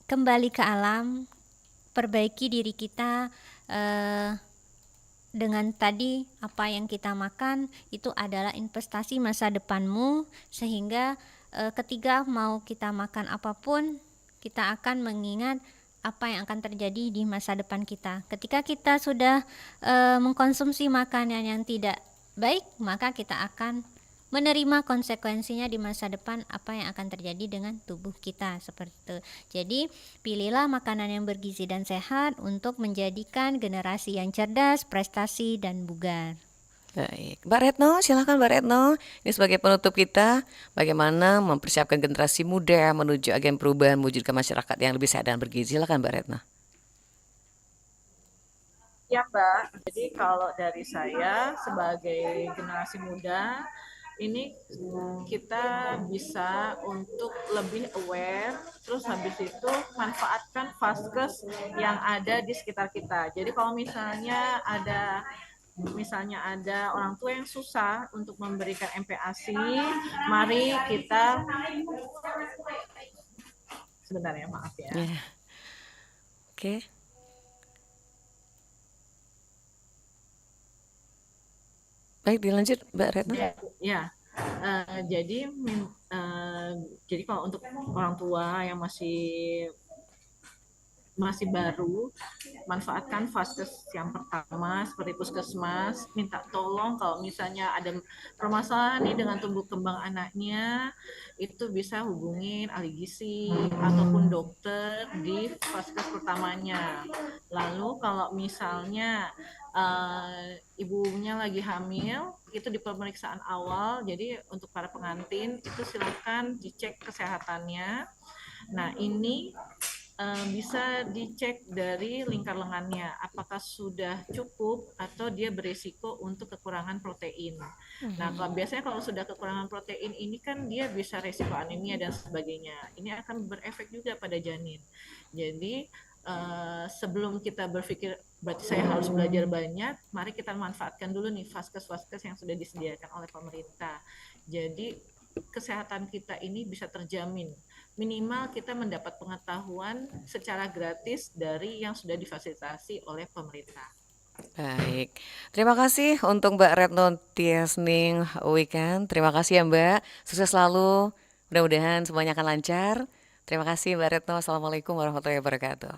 kembali ke alam, perbaiki diri kita dengan tadi apa yang kita makan itu adalah investasi masa depanmu, sehingga ketika mau kita makan apapun kita akan mengingat apa yang akan terjadi di masa depan kita. Ketika kita sudah mengkonsumsi makanan yang tidak baik, maka kita akan menerima konsekuensinya di masa depan apa yang akan terjadi dengan tubuh kita, seperti itu. Jadi pilihlah makanan yang bergizi dan sehat untuk menjadikan generasi yang cerdas, prestasi dan bugar. Baik, Mbak Retno, silakan Mbak Retno. Ini sebagai penutup kita, bagaimana mempersiapkan generasi muda menuju agen perubahan, mewujudkan masyarakat yang lebih sehat dan bergizi. Silakan Mbak Retno. Ya Mbak, jadi kalau dari saya sebagai generasi muda, ini kita bisa untuk lebih aware, terus habis itu manfaatkan vaskes yang ada di sekitar kita. Jadi kalau misalnya ada orang tua yang susah untuk memberikan MPASI, mari kita sebentar ya, maaf ya. Oke. Baik, dilanjut Mbak Retno. Ya, jadi kalau untuk orang tua yang masih baru, manfaatkan vaskes yang pertama seperti puskesmas, minta tolong kalau misalnya ada permasalahan nih dengan tumbuh kembang anaknya, itu bisa hubungin ahli gizi ataupun dokter di vaskes pertamanya. Lalu kalau misalnya ibunya lagi hamil, itu di pemeriksaan awal, jadi untuk para pengantin itu silakan dicek kesehatannya. Nah ini bisa dicek dari lingkar lengannya apakah sudah cukup atau dia berisiko untuk kekurangan protein. Nah biasanya kalau sudah kekurangan protein ini kan dia bisa resiko anemia dan sebagainya. Ini akan berefek juga pada janin. Jadi sebelum kita berpikir berarti saya harus belajar banyak, mari kita manfaatkan dulu nih vaskes-vaskes yang sudah disediakan oleh pemerintah. Jadi kesehatan kita ini bisa terjamin. Minimal kita mendapat pengetahuan secara gratis dari yang sudah difasilitasi oleh pemerintah. Baik, terima kasih untuk Mbak Retno Tiasning Weekend. Terima kasih ya Mbak, sukses selalu. Mudah-mudahan semuanya akan lancar. Terima kasih Mbak Retno. Assalamualaikum warahmatullahi wabarakatuh.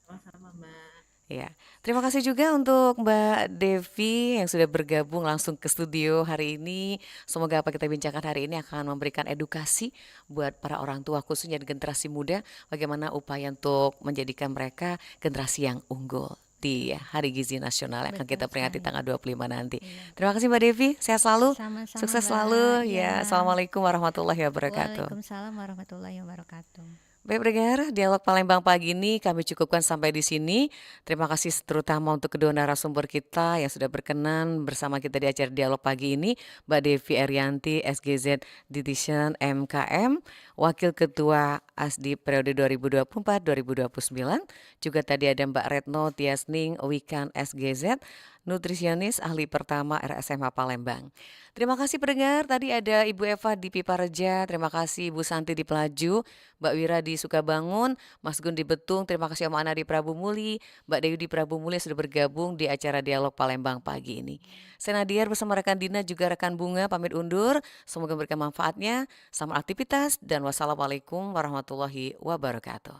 Sama-sama Mbak. Ya, terima kasih juga untuk Mbak Devi yang sudah bergabung langsung ke studio hari ini. Semoga apa kita bincangkan hari ini akan memberikan edukasi buat para orang tua khususnya di generasi muda, bagaimana upaya untuk menjadikan mereka generasi yang unggul di Hari Gizi Nasional yang akan kita peringati tanggal 25 nanti. Terima kasih Mbak Devi, sehat selalu, Sama-sama, sukses Mbak. selalu. Ya. Assalamualaikum warahmatullahi wabarakatuh. Waalaikumsalam warahmatullahi wabarakatuh. Baik pendengar, dialog Palembang pagi ini kami cukupkan sampai di sini. Terima kasih terutama untuk kedua narasumber kita yang sudah berkenan bersama kita di acara dialog pagi ini. Mbak Devi Arianti, SGZ Dietitian MKM, Wakil Ketua ASDI periode 2024-2029. Juga tadi ada Mbak Retno Tiasning Wikan SGZ, nutrisionis ahli pertama RSMH Palembang. Terima kasih pendengar, tadi ada Ibu Eva di Pipareja, terima kasih Ibu Santi di Pelaju, Mbak Wira di Sukabangun, Mas Gun di Betung, terima kasih Om Ana di Prabu Muli, Mbak Dewi di Prabu Muli sudah bergabung di acara Dialog Palembang pagi ini. Saya Nadia bersama rekan Dina juga rekan Bunga pamit undur, semoga memberikan manfaatnya, selamat aktivitas dan wassalamualaikum warahmatullahi wabarakatuh.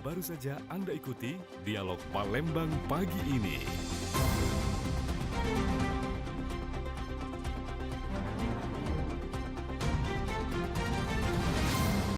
Baru saja Anda ikuti Dialog Palembang pagi ini.